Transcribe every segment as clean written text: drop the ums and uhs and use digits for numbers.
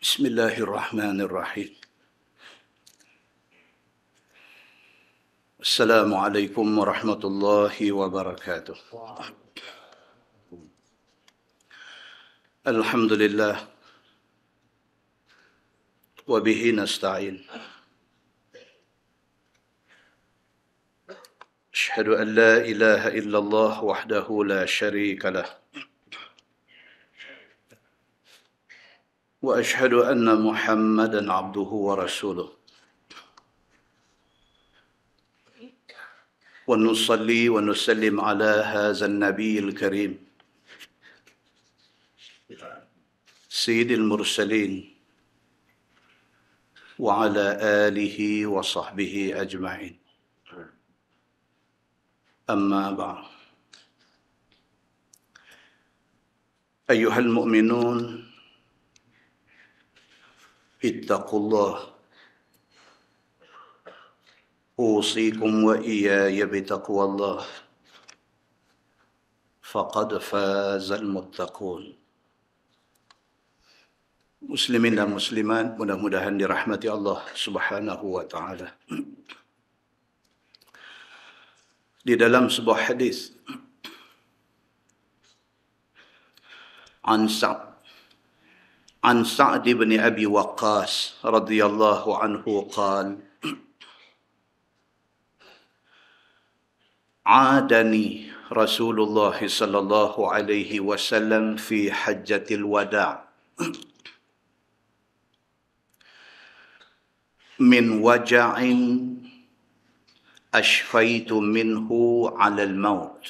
Bismillahirrahmanirrahim. Assalamualaikum warahmatullahi wabarakatuh. Alhamdulillah wa bihi nasta'in. Asyhadu an la ilaha illallah wahdahu la syarika lah. Wa asyhadu anna Muhammadan abduhu wa rasuluh. Wa nusalli wa nusallim ala hadzal nabiyil karim. Sayyidil mursalin wa ala alihi wa sahbihi ajma'in. Amma ba'd. Ayyuhal mu'minun, ittaqullah. Usikum wa iyaya bitaqwallah. Faqad fazal muttaqun. Muslimin dan muslimat, mudah-mudahan dirahmati Allah Subhanahu wa taala. Di dalam sebuah hadis an Sa'd bin Abi Waqqas radhiyallahu anhu qala عادني رسول الله صلى الله عليه وسلم في حجة الوداع من وجع أشفيت منه على الموت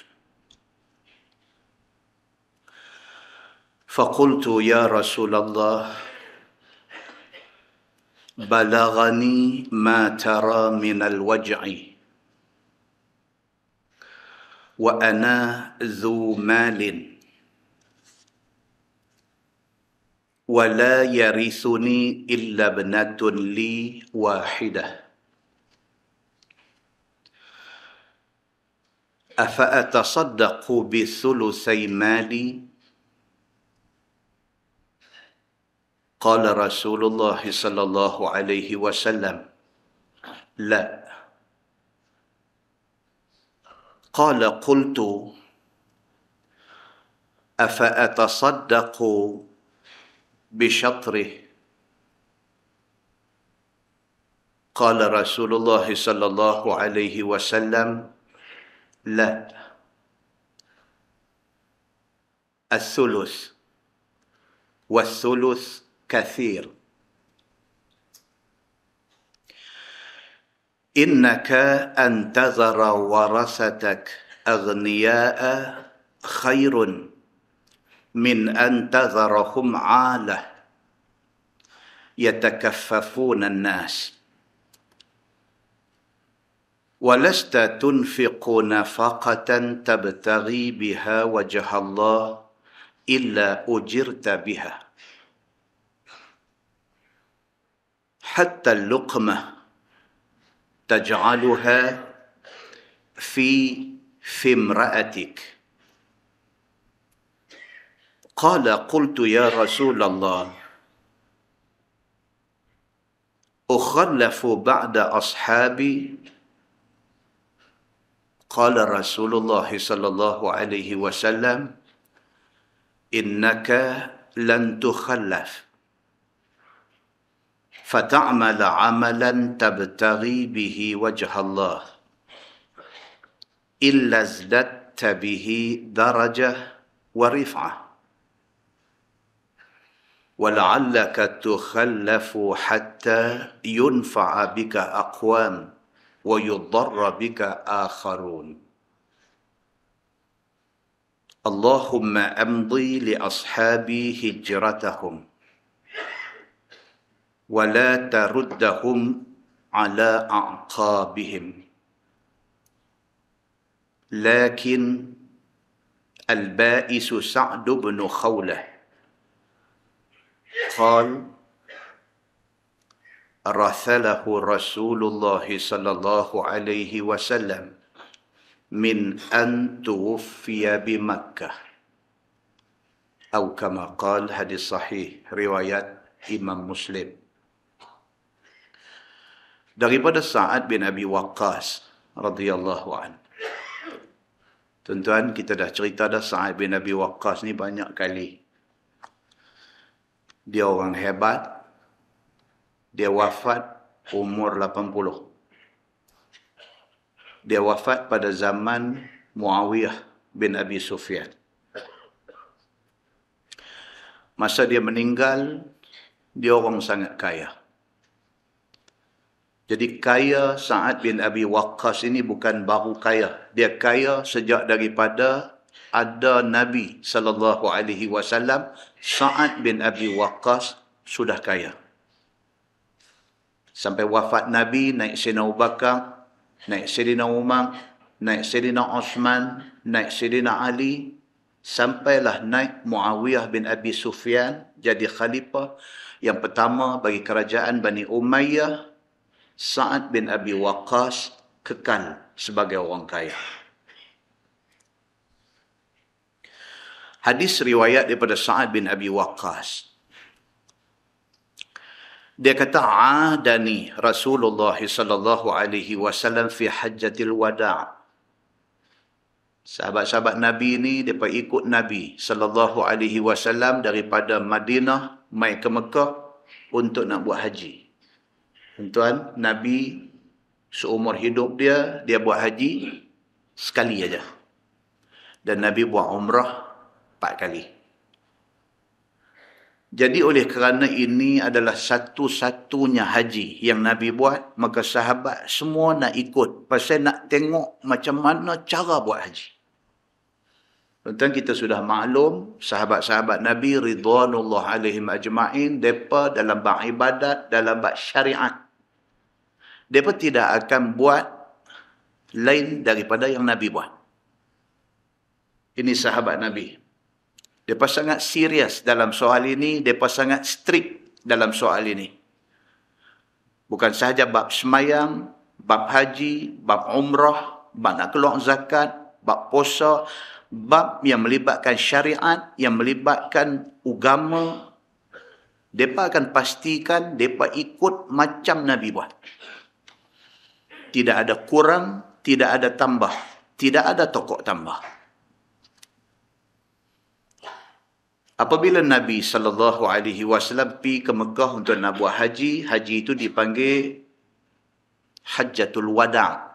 فقلت يا رسول الله بلغني ما ترى من الوجع وأنا ذو مال ولا يرثني إلا ابنة لي واحدة أفأتصدق بثلثي مالي قال رسول الله صلى الله عليه وسلم لا قال قلت أفأتصدق بشطره قال رسول الله صلى الله عليه وسلم لا الثلث والثلث كثير إنك أن تذر ورثتك أغنياء خير من أن تذرهم عالة يتكففون الناس ولست تنفق نفقة تبتغي بها وجه الله إلا أجرت بها حتى اللقمة تجعلها في امرأتك قال قلت يا رسول الله أخلف بعد أصحابي قال رسول الله صلى الله عليه وسلم إنك لن تخلف فتعمل عملا تبتغي به وجه الله إلا ازددت به درجة ورفعة ولعلك تخلف حتى ينفع بك أقوام ويضر بك آخرون اللهم أمضي لأصحابي هجرتهم ولا تردهم على أعقابهم لكن البائس سعد بن خولة قال رثله رسول الله صلى الله عليه وسلم من أن توفي بمكة أو كما قال hadis sahih riwayat Imam Muslim. Daripada Sa'ad bin Abi Waqqas radhiyallahu anhu. Tuan-tuan, kita dah cerita dah Sa'ad bin Abi Waqqas ni banyak kali. Dia orang hebat. Dia wafat umur 80. Dia wafat pada zaman Muawiyah bin Abi Sufyan. Masa dia meninggal, dia orang sangat kaya. Jadi kaya Sa'ad bin Abi Waqqas ini bukan baru kaya. Dia kaya sejak daripada ada Nabi SAW. Sa'ad bin Abi Waqqas sudah kaya. Sampai wafat Nabi, naik Sayyidina Abu Bakar, naik Sayyidina Umar, naik Sayyidina Osman, naik Sayyidina Ali, sampailah naik Muawiyah bin Abi Sufyan jadi khalifah yang pertama bagi kerajaan Bani Umayyah. Sa'ad bin Abi Waqqas kekal sebagai orang kaya. Hadis riwayat daripada Sa'ad bin Abi Waqqas. Dia kata, "Adani Rasulullah sallallahu alaihi wasallam fi hajjatil wada'." Sahabat-sahabat Nabi ni depa ikut Nabi sallallahu alaihi wasallam daripada Madinah mai ke Mekah untuk nak buat haji. Tuan, Nabi seumur hidup dia buat haji sekali aja. Dan Nabi buat umrah 4 kali. Jadi oleh kerana ini adalah satu-satunya haji yang Nabi buat, maka sahabat semua nak ikut. Pasal nak tengok macam mana cara buat haji. Tuan-tuan, kita sudah maklum, sahabat-sahabat Nabi ridwanullah alaihim ajma'in, mereka dalam bab ibadat, dalam bab syariat, mereka tidak akan buat lain daripada yang Nabi buat. Ini sahabat Nabi. Mereka sangat serius dalam soal ini. Mereka sangat strict dalam soal ini. Bukan sahaja bab semayang, bab haji, bab umrah, bab nak keluar zakat, bab puasa, bab yang melibatkan syariat, yang melibatkan agama. Mereka akan pastikan mereka ikut macam Nabi buat. Tidak ada kurang, tidak ada tambah, tidak ada tokok tambah. Apabila Nabi SAW pergi ke Mekah untuk nak buat haji, haji itu dipanggil Hajjatul Wada'.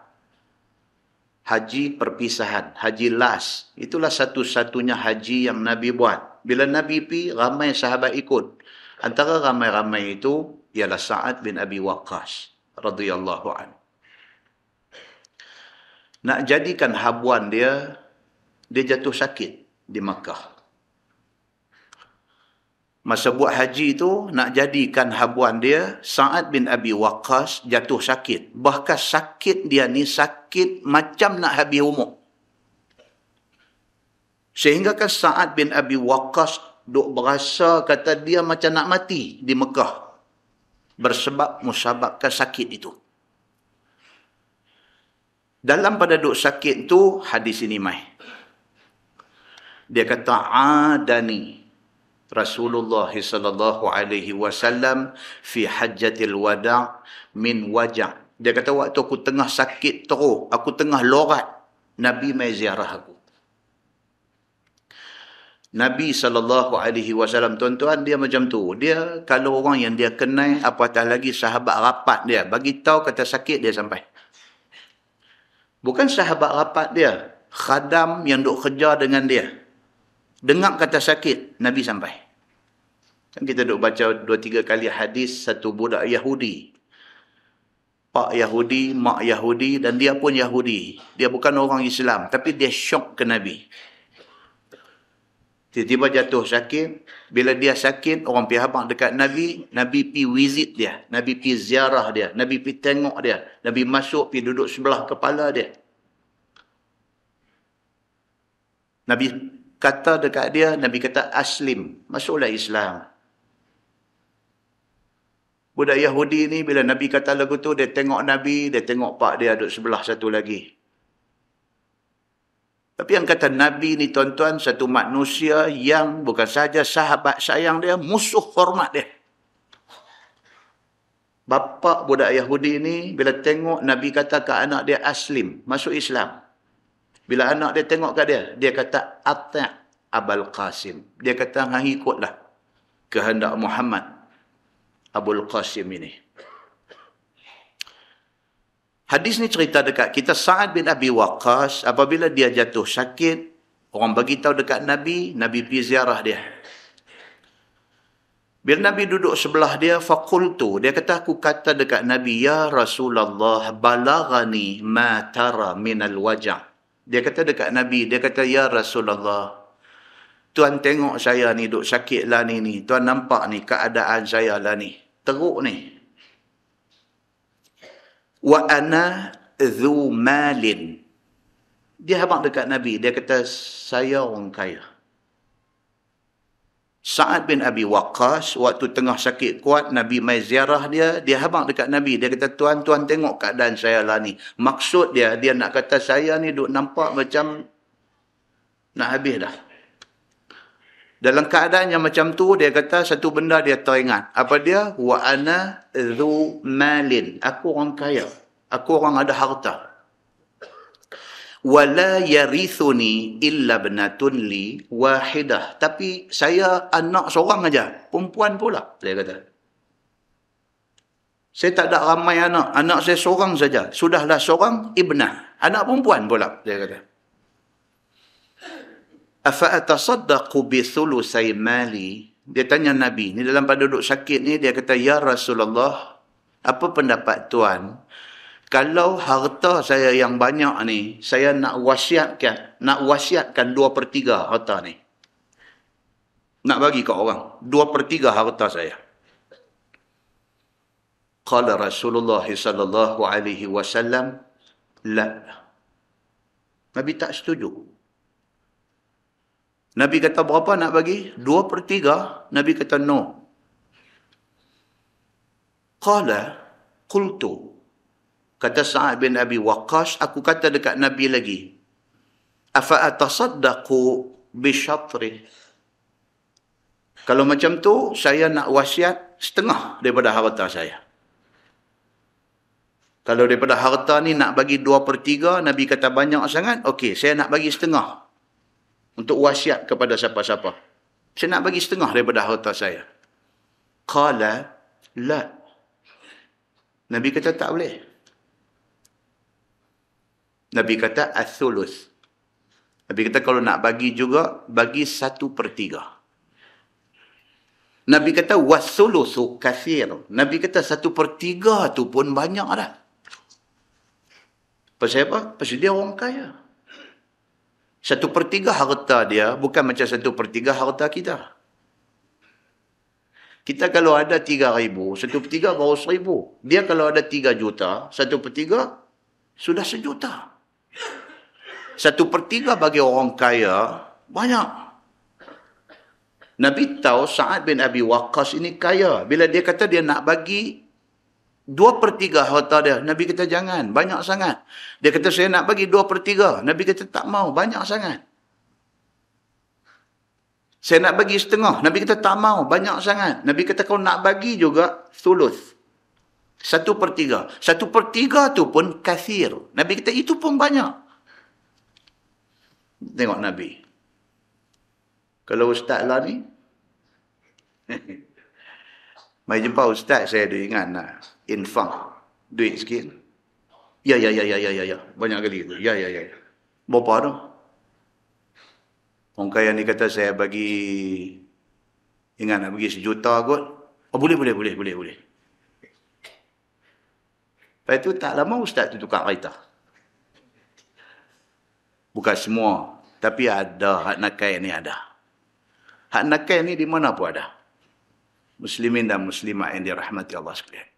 Haji perpisahan, haji last. Itulah satu-satunya haji yang Nabi buat. Bila Nabi pergi, ramai sahabat ikut. Antara ramai-ramai itu ialah Sa'ad bin Abi Waqqas radhiyallahu anhu. Nak jadikan habuan dia jatuh sakit di Makkah. Masa buat haji itu, nak jadikan habuan dia, Sa'ad bin Abi Waqqas jatuh sakit. Bahkan sakit dia ni sakit macam nak habis umur. Sehingga kan Sa'ad bin Abi Waqqas duk berasa kata dia macam nak mati di Mekah. Musababkan sakit itu. Dalam pada duk sakit tu, hadis ini mai. Dia kata, "Adani Rasulullah sallallahu alaihi wasallam fi hajjatil wada' min waja'." Dia kata, waktu aku tengah sakit teruk, aku tengah lorat, Nabi mai ziarah aku. Nabi SAW, tuan-tuan, dia macam tu. Dia, kalau orang yang dia kenal, apatah lagi sahabat rapat dia, bagi tahu kata sakit, dia sampai. Bukan sahabat rapat dia, khadam yang duk kerja dengan dia. Dengar kata sakit, Nabi sampai. Kan kita duk baca 2-3 kali hadis, satu budak Yahudi. Pak Yahudi, mak Yahudi, dan dia pun Yahudi. Dia bukan orang Islam, tapi dia syok ke Nabi. Tiba-tiba jatuh sakit. Bila dia sakit, orang pergi habaq dekat Nabi. Nabi pergi visit dia. Nabi pergi ziarah dia. Nabi pergi tengok dia. Nabi masuk, pergi duduk sebelah kepala dia. Nabi kata dekat dia, Nabi kata, "Aslim." Masuklah Islam. Budak Yahudi ni, bila Nabi kata lagu tu, dia tengok Nabi, dia tengok pak dia duduk sebelah satu lagi. Tapi yang kata Nabi ni, tuan-tuan, satu manusia yang bukan sahaja sahabat sayang dia, musuh hormat dia. Bapa budak Yahudi ni bila tengok Nabi kata ke anak dia aslim, masuk Islam. Bila anak dia tengok kat dia, dia kata ata' Abul Qasim. Dia kata hang ikutlah kehendak Muhammad Abul Qasim ini. Hadis ni cerita dekat kita Sa'ad bin Abi Waqqas apabila dia jatuh sakit, orang bagi tahu dekat Nabi, Nabi pergi ziarah dia. Bila Nabi duduk sebelah dia, faqultu, dia kata aku kata dekat Nabi, ya Rasulullah, balaghani ma tara minal wajah. Dia kata dekat Nabi, dia kata ya Rasulullah, Tuan tengok saya ni duk sakit lah ni. Tuan nampak ni keadaan saya lah ni. Teruk ni. Wa ana dhu malin. Dia habaq dekat Nabi. Dia kata, saya orang kaya. Sa'ad bin Abi Waqqas, waktu tengah sakit kuat, Nabi mai ziarah dia, dia habaq dekat Nabi. Dia kata, tuan tengok keadaan saya lah ni. Maksud dia nak kata saya ni duk nampak macam nak habis dah. Dalam keadaan yang macam tu, dia kata satu benda dia teringat. Apa dia? Wa ana dhu malin. Aku orang kaya. Aku orang ada harta. Wala yarithuni illa ibnatun li wahidah. Tapi saya anak seorang aja, perempuan pula, dia kata. Saya tak ada ramai anak. Anak saya seorang saja. Sudahlah seorang ibnah. Anak perempuan pula, dia kata. Afa atasaddaqu bi thulusai mali. Dia tanya Nabi, ni dalam pada duduk sakit ni, dia kata, ya Rasulullah, apa pendapat tuan? Kalau harta saya yang banyak ni, saya nak wasiatkan 2/3 harta ni. Nak bagi ke orang. 2/3 harta saya. Qala Rasulullah sallallahu alaihi wasallam, la. Nabi tak setuju. Nabi kata berapa nak bagi? 2/3. Nabi kata no. Qultu. Kata Sa'ad bin Abi Waqqas, aku kata dekat Nabi lagi, afa atasaddaqu bishatri. Kalau macam tu, saya nak wasiat setengah daripada harta saya. Kalau daripada harta ni nak bagi 2/3, Nabi kata banyak sangat, okey, saya nak bagi setengah. Untuk wasiat kepada siapa-siapa. Saya nak bagi setengah daripada harta saya. Qala, la. Nabi kata tak boleh. Nabi kata athuluth. Nabi kata kalau nak bagi juga, bagi 1/3. Nabi kata wathuluthu kathir. Nabi kata 1/3 tu pun banyak dah. Pasal apa? Pasal dia orang kaya. 1/3 harta dia bukan macam 1/3 harta kita. Kita kalau ada 3,000, 1/3 baru 1,000. Dia kalau ada 3 juta, 1/3 sudah 1 juta. 1/3 bagi orang kaya, banyak. Nabi tahu Sa'ad bin Abi Waqqas ini kaya. Bila dia kata dia nak bagi 2/3 harta dia, Nabi kata jangan, banyak sangat. Dia kata saya nak bagi 2/3. Nabi kata tak mau, banyak sangat. Saya nak bagi setengah. Nabi kata tak mau, banyak sangat. Nabi kata kalau nak bagi juga, thuluth. 1/3. 1/3 tu pun kathir. Nabi kata itu pun banyak. Tengok Nabi. Kalau ustaz lah ni, mari jumpa ustaz, saya ada ingat nak infak duit sikit. Ya. Banyak kali tu. Ya. Berapa tu? Orang kaya ni kata saya bagi, ingat nak bagi 1 juta kot. Oh boleh. Lepas tu tak lama ustaz tu tukar kereta. Bukan semua. Tapi ada hak nakai ni ada. Hak nakai ni di mana pun ada. Muslimin dan muslimat yang dirahmati Allah sekalian.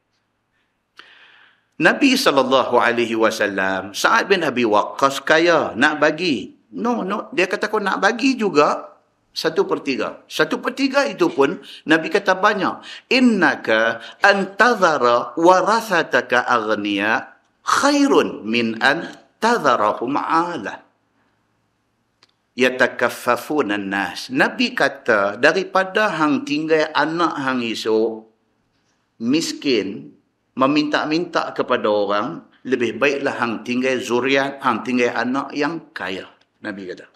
Nabi SAW, Sa'ad bin Abi Waqqas kaya, nak bagi. No. Dia kata kau nak bagi juga 1/3. 1/3 itu pun Nabi kata banyak. Innaka antadhara warathataka aghniya khairun min an tadharahum 'ala yatakaffafuna an-nas. Nabi kata daripada hang tinggal anak hang esok miskin, meminta-minta kepada orang, lebih baiklah hang tinggal zuriat, hang tinggal anak yang kaya. Nabi kata.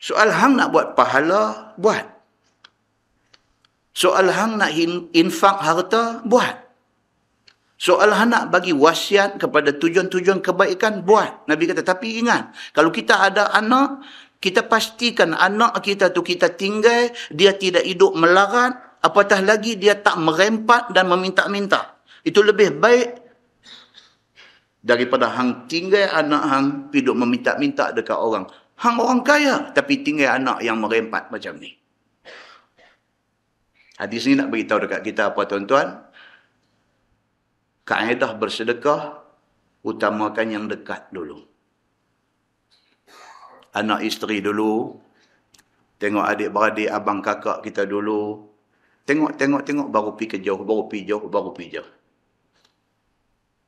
Soal hang nak buat pahala, buat. Soal hang nak infak harta, buat. Soal hang nak bagi wasiat kepada tujuan-tujuan kebaikan, buat. Nabi kata, tapi ingat, kalau kita ada anak, kita pastikan anak kita tu kita tinggal, dia tidak hidup melarat, apatah lagi dia tak merempat dan meminta-minta. Itu lebih baik daripada hang tinggal anak hang hidup meminta-minta dekat orang. Hang orang kaya tapi tinggal anak yang merempat macam ni. Hadis ni nak beritahu dekat kita apa tuan-tuan? Kaedah bersedekah, utamakan yang dekat dulu. Anak isteri dulu, tengok adik-beradik, abang kakak kita dulu. Tengok, baru pergi ke jauh, baru pergi jauh.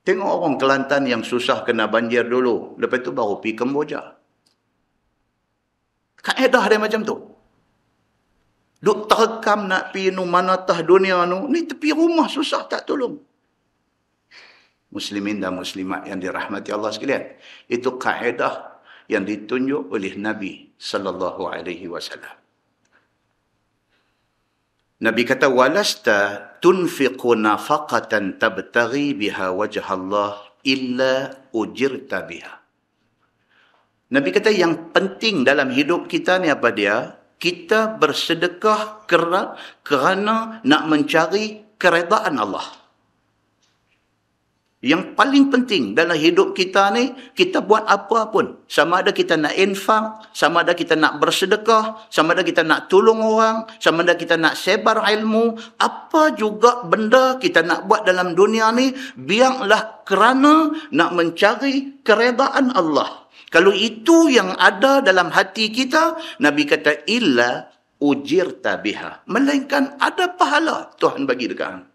Tengok orang Kelantan yang susah kena banjir dulu. Lepas tu baru pergi Kemboja. Kaedah dia macam tu. Duk terekam nak pergi manatah dunia nu. Ni tepi rumah susah tak tolong. Muslimin dan muslimat yang dirahmati Allah sekalian. Itu kaedah yang ditunjuk oleh Nabi sallallahu alaihi wasallam. Nabi kata, walasta tunfiqu nafaqatan tabtaghi biha wajh Allah illa ujirta biha. Nabi kata yang penting dalam hidup kita ni apa dia? Kita bersedekah kerana nak mencari keredaan Allah. Yang paling penting dalam hidup kita ni, kita buat apa pun. Sama ada kita nak infak, sama ada kita nak bersedekah, sama ada kita nak tolong orang, sama ada kita nak sebar ilmu, apa juga benda kita nak buat dalam dunia ni, biarlah kerana nak mencari keredaan Allah. Kalau itu yang ada dalam hati kita, Nabi kata, illa ujirta biha. Melainkan ada pahala Tuhan bagi dekat hang.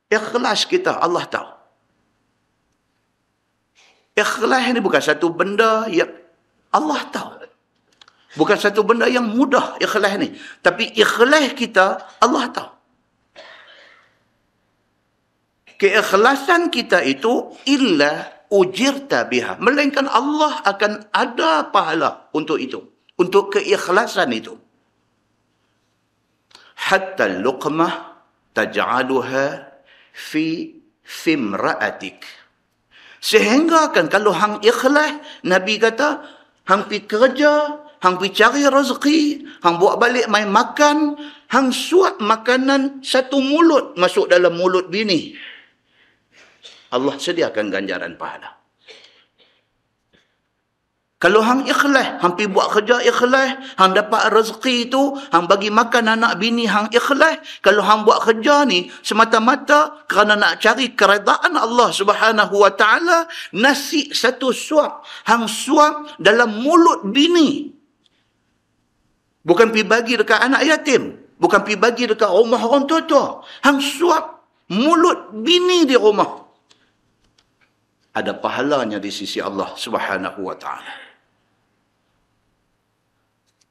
Ikhlas kita, Allah tahu. Ikhlas ini bukan satu benda yang Allah tahu. Bukan satu benda yang mudah ikhlas ni. Tapi ikhlas kita, Allah tahu. Keikhlasan kita itu illa ujirta biha. Melainkan Allah akan ada pahala untuk itu. Untuk keikhlasan itu. Hatta luqmah taj'aluha fi fimra'atik. Sehingga kan kalau hang ikhlas, Nabi kata, hang pergi kerja, hang pergi cari rezeki, hang buat balik main makan, hang suap makanan satu mulut masuk dalam mulut bini, Allah sediakan ganjaran pahala. Kalau hang ikhlas, hang pergi buat kerja ikhlas, hang dapat rezeki itu, hang bagi makan anak bini hang ikhlas. Kalau hang buat kerja ni semata-mata kerana nak cari keredaan Allah Subhanahu wa taala, nasi satu suap, hang suap dalam mulut bini. Bukan pergi bagi dekat anak yatim, bukan pergi bagi dekat rumah orang tua-tua. Hang suap mulut bini di rumah. Ada pahalanya di sisi Allah Subhanahu wa taala.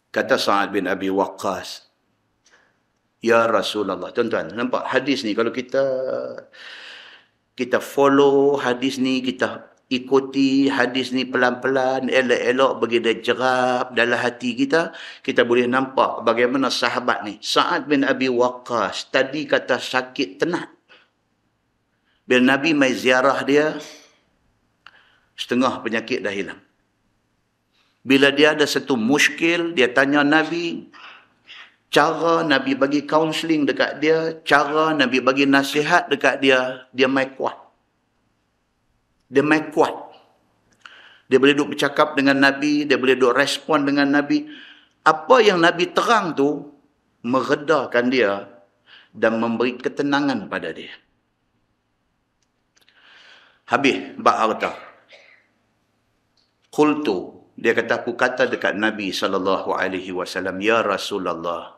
Kata Sa'ad bin Abi Waqqas, ya Rasulullah. Tuan-tuan, nampak hadis ni, kalau kita follow hadis ni, kita ikuti hadis ni pelan-pelan, elok-elok bagi dia jerap dalam hati kita, kita boleh nampak bagaimana sahabat ni, Sa'ad bin Abi Waqqas, tadi kata sakit tenat. Bila Nabi mai ziarah dia, setengah penyakit dah hilang. Bila dia ada satu muskil, dia tanya Nabi, cara Nabi bagi kaunseling dekat dia, cara Nabi bagi nasihat dekat dia, dia mai kuat. Dia mai kuat. Dia boleh duduk bercakap dengan Nabi, dia boleh duduk respon dengan Nabi. Apa yang Nabi terang tu, meredakan dia dan memberi ketenangan pada dia. Habis bab harta. Qultu, dia kata, aku kata dekat Nabi SAW, ya Rasulullah,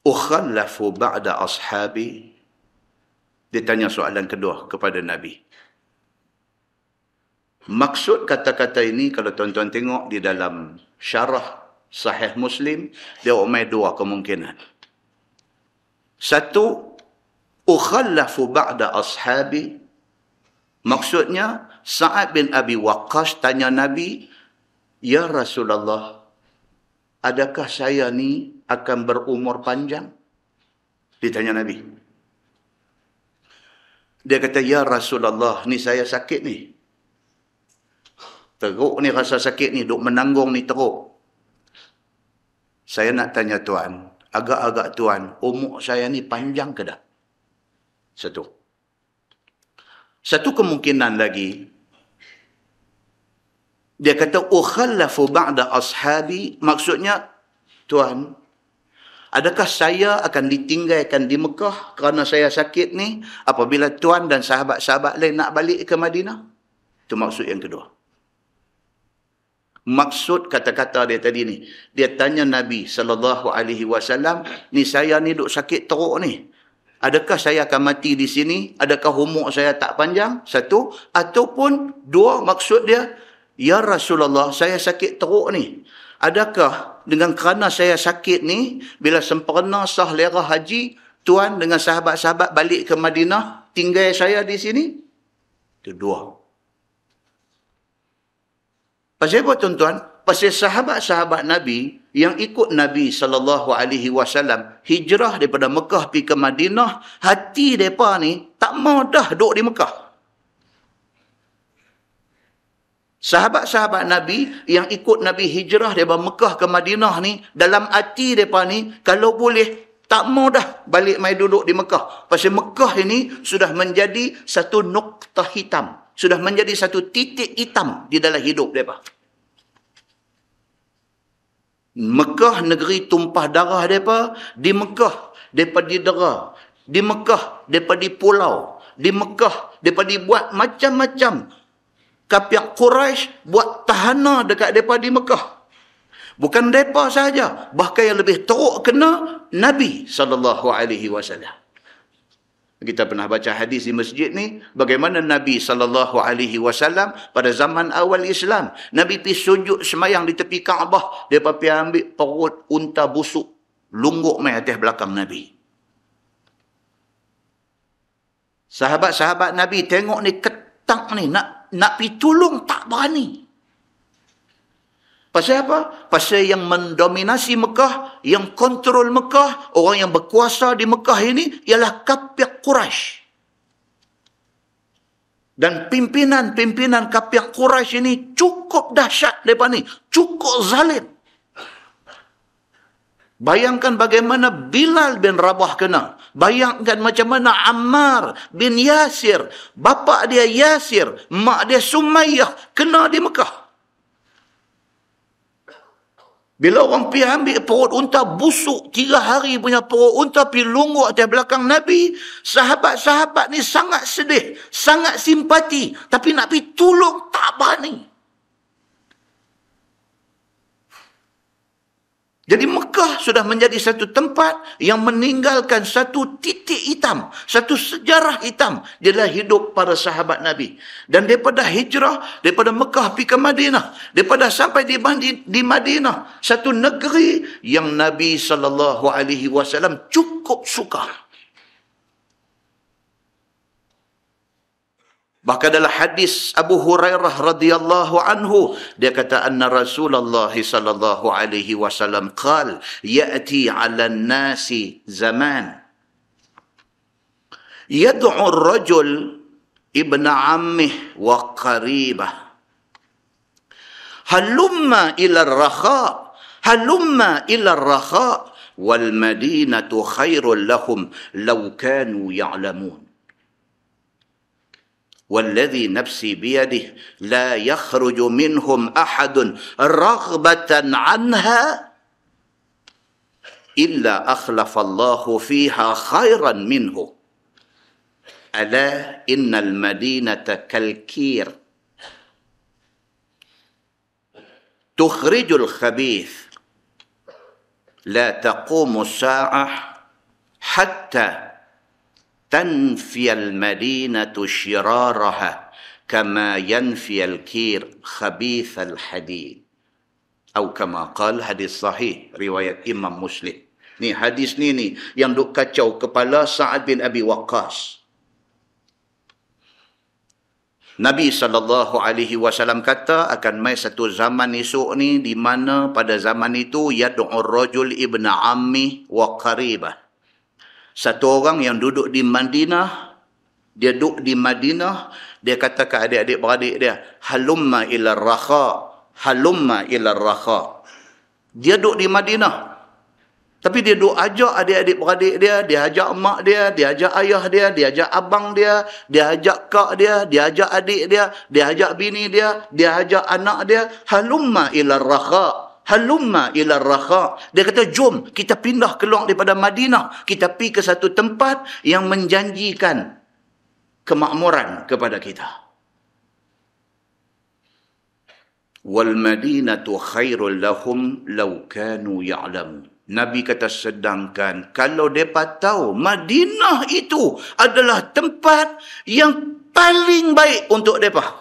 ukhallafu ba'da ashabi. Dia tanya soalan kedua kepada Nabi. Maksud kata-kata ini, kalau tuan-tuan tengok di dalam syarah Sahih Muslim, dia umai dua kemungkinan. Satu, ukhallafu ba'da ashabi. Maksudnya, Sa'ad bin Abi Waqqas tanya Nabi, "Ya Rasulullah, adakah saya ni akan berumur panjang?" Ditanya Nabi. Dia kata, "Ya Rasulullah, ni saya sakit ni. Teruk ni rasa sakit ni, duk menanggung ni teruk. Saya nak tanya Tuan, agak-agak Tuan, umur saya ni panjang ke tak?" Satu kemungkinan lagi, dia kata, ukhallafu ba'da ashabi. Maksudnya, Tuan, adakah saya akan ditinggalkan di Mekah kerana saya sakit ni apabila Tuan dan sahabat-sahabat lain nak balik ke Madinah? Itu maksud yang kedua. Maksud kata-kata dia tadi ni, dia tanya Nabi SAW, ni saya ni duk sakit teruk ni. Adakah saya akan mati di sini? Adakah umur saya tak panjang? Satu. Ataupun dua, maksud dia, "Ya Rasulullah, saya sakit teruk ni. Adakah dengan kerana saya sakit ni, bila sempurna sah lerah haji, Tuan dengan sahabat-sahabat balik ke Madinah, tinggal saya di sini?" Itu dua. Pasal apa tuan-tuan? Pasal sahabat-sahabat Nabi yang ikut Nabi SAW hijrah daripada Mekah pergi ke Madinah, hati mereka ni tak mau dah duduk di Mekah. Sahabat-sahabat Nabi yang ikut Nabi hijrah daripada Mekah ke Madinah ni, dalam hati mereka ni, kalau boleh, tak mau dah balik mai duduk di Mekah. Pasal Mekah ini sudah menjadi satu noktah hitam. Sudah menjadi satu titik hitam di dalam hidup mereka. Mekah negeri tumpah darah mereka. Di Mekah mereka didera. Di Mekah mereka dipulau. Di Mekah mereka dibuat macam-macam. Kafir Quraisy buat tahanan dekat mereka di Mekah. Bukan mereka sahaja, bahkan yang lebih teruk kena Nabi SAW. Kita pernah baca hadis di masjid ni, bagaimana Nabi SAW pada zaman awal Islam, Nabi pergi sujud semayang di tepi Kaabah, dia pergi ambil perut unta busuk, lungguk mai atas belakang Nabi. Sahabat-sahabat Nabi tengok ni ketak ni, nak pergi tolong tak berani. Pasal apa? Pasal yang mendominasi Mekah, yang kontrol Mekah, orang yang berkuasa di Mekah ini ialah kafir Quraisy. Dan pimpinan-pimpinan kafir Quraisy ini cukup dahsyat mereka ni, cukup zalim. Bayangkan bagaimana Bilal bin Rabah kena. Bayangkan macam mana Ammar bin Yasir, bapa dia Yasir, mak dia Sumayyah kena di Mekah. Bila orang pergi ambil perut unta busuk, 3 hari punya perut unta pergi lungguk atas belakang Nabi, sahabat-sahabat ni sangat sedih, sangat simpati, tapi nak pergi tolong tak berani. Jadi Mekah sudah menjadi satu tempat yang meninggalkan satu titik hitam, satu sejarah hitam di dalam hidup para sahabat Nabi. Dan daripada hijrah, daripada Mekah pergi ke Madinah, daripada sampai di Madinah, satu negeri yang Nabi SAW cukup suka. Bahkan dalam hadis Abu Hurairah radhiyallahu anhu, dia kata anna Rasulullah sallallahu alaihi wasallam qala ya'ti 'ala an-nasi zaman yad'u ar-rajul ibn 'ammih wa qaribah halumma ila ar-rakha halumma ila ar-rakha wal madinatu khairul lahum law kanu ya'lamun. والذي نفسي بيده لا يخرج منهم أحد رغبة عنها إلا أخلف الله فيها خيرا منه ألا إن المدينة كالكير تخرج الخبيث لا تقوم الساعة حتى تنفي المدينة شرارها كما ينفي الكير خبيث الحديد أو كما قال حديث صحيح رواية إمام مسلم. Ni hadis ni yang duk kacau kepala Sa'ad bin Abi Waqqas. Nabi SAW kata akan mai satu zaman esok ni di mana pada zaman itu yad'ur rajul ibn ammi wa qaribah. Satu orang yang duduk di Madinah, dia duduk di Madinah, dia kata ke adik-adik beradik dia, halumma ila rakha, halumma ila rakha. Dia duduk di Madinah. Tapi dia duk ajak adik-adik beradik dia, dia ajak mak dia, dia ajak ayah dia, dia ajak abang dia, dia ajak kak dia, dia ajak adik dia, dia ajak bini dia, dia ajak anak dia. Halumma ila rakha, halumma ila rakha. Dia kata, jom kita pindah keluar daripada Madinah. Kita pergi ke satu tempat yang menjanjikan kemakmuran kepada kita. Wal madinatu khairul lahum law kanu ya'lamun. Nabi kata, sedangkan kalau mereka tahu Madinah itu adalah tempat yang paling baik untuk mereka.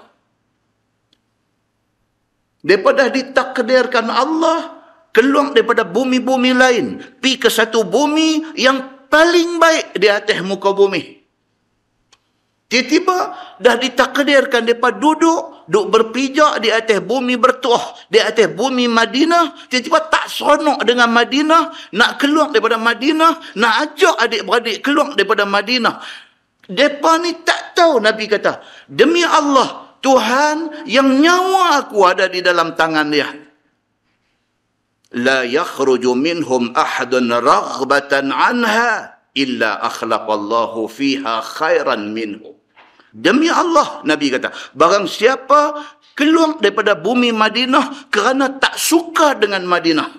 Mereka dah ditakdirkan Allah keluar daripada bumi-bumi lain, pergi ke satu bumi yang paling baik di atas muka bumi. Tiba-tiba dah ditakdirkan mereka duduk berpijak di atas bumi bertuah, di atas bumi Madinah. Tiba-tiba tak seronok dengan Madinah, nak keluar daripada Madinah, nak ajak adik-beradik keluar daripada Madinah. Mereka ni tak tahu, Nabi kata, demi Allah, Tuhan yang nyawa aku ada di dalam tangan dia. La yakhruju minhum ahadun raghbatan anha illa akhlaqallahu fiha khairan minhu. Demi Allah, Nabi kata, barang siapa keluar daripada bumi Madinah kerana tak suka dengan Madinah,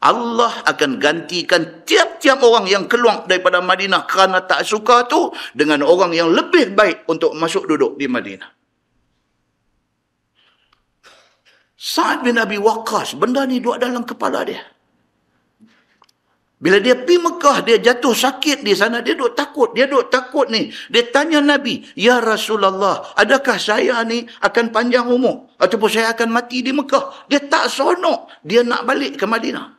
Allah akan gantikan tiap-tiap orang yang keluar daripada Madinah kerana tak suka tu dengan orang yang lebih baik untuk masuk duduk di Madinah. Sa'ad bin Abi Waqqas, benda ni duduk dalam kepala dia. Bila dia pergi Mekah, dia jatuh sakit di sana, dia duk takut ni. Dia tanya Nabi, ya Rasulullah, adakah saya ni akan panjang umur? Ataupun saya akan mati di Mekah? Dia tak seronok, dia nak balik ke Madinah.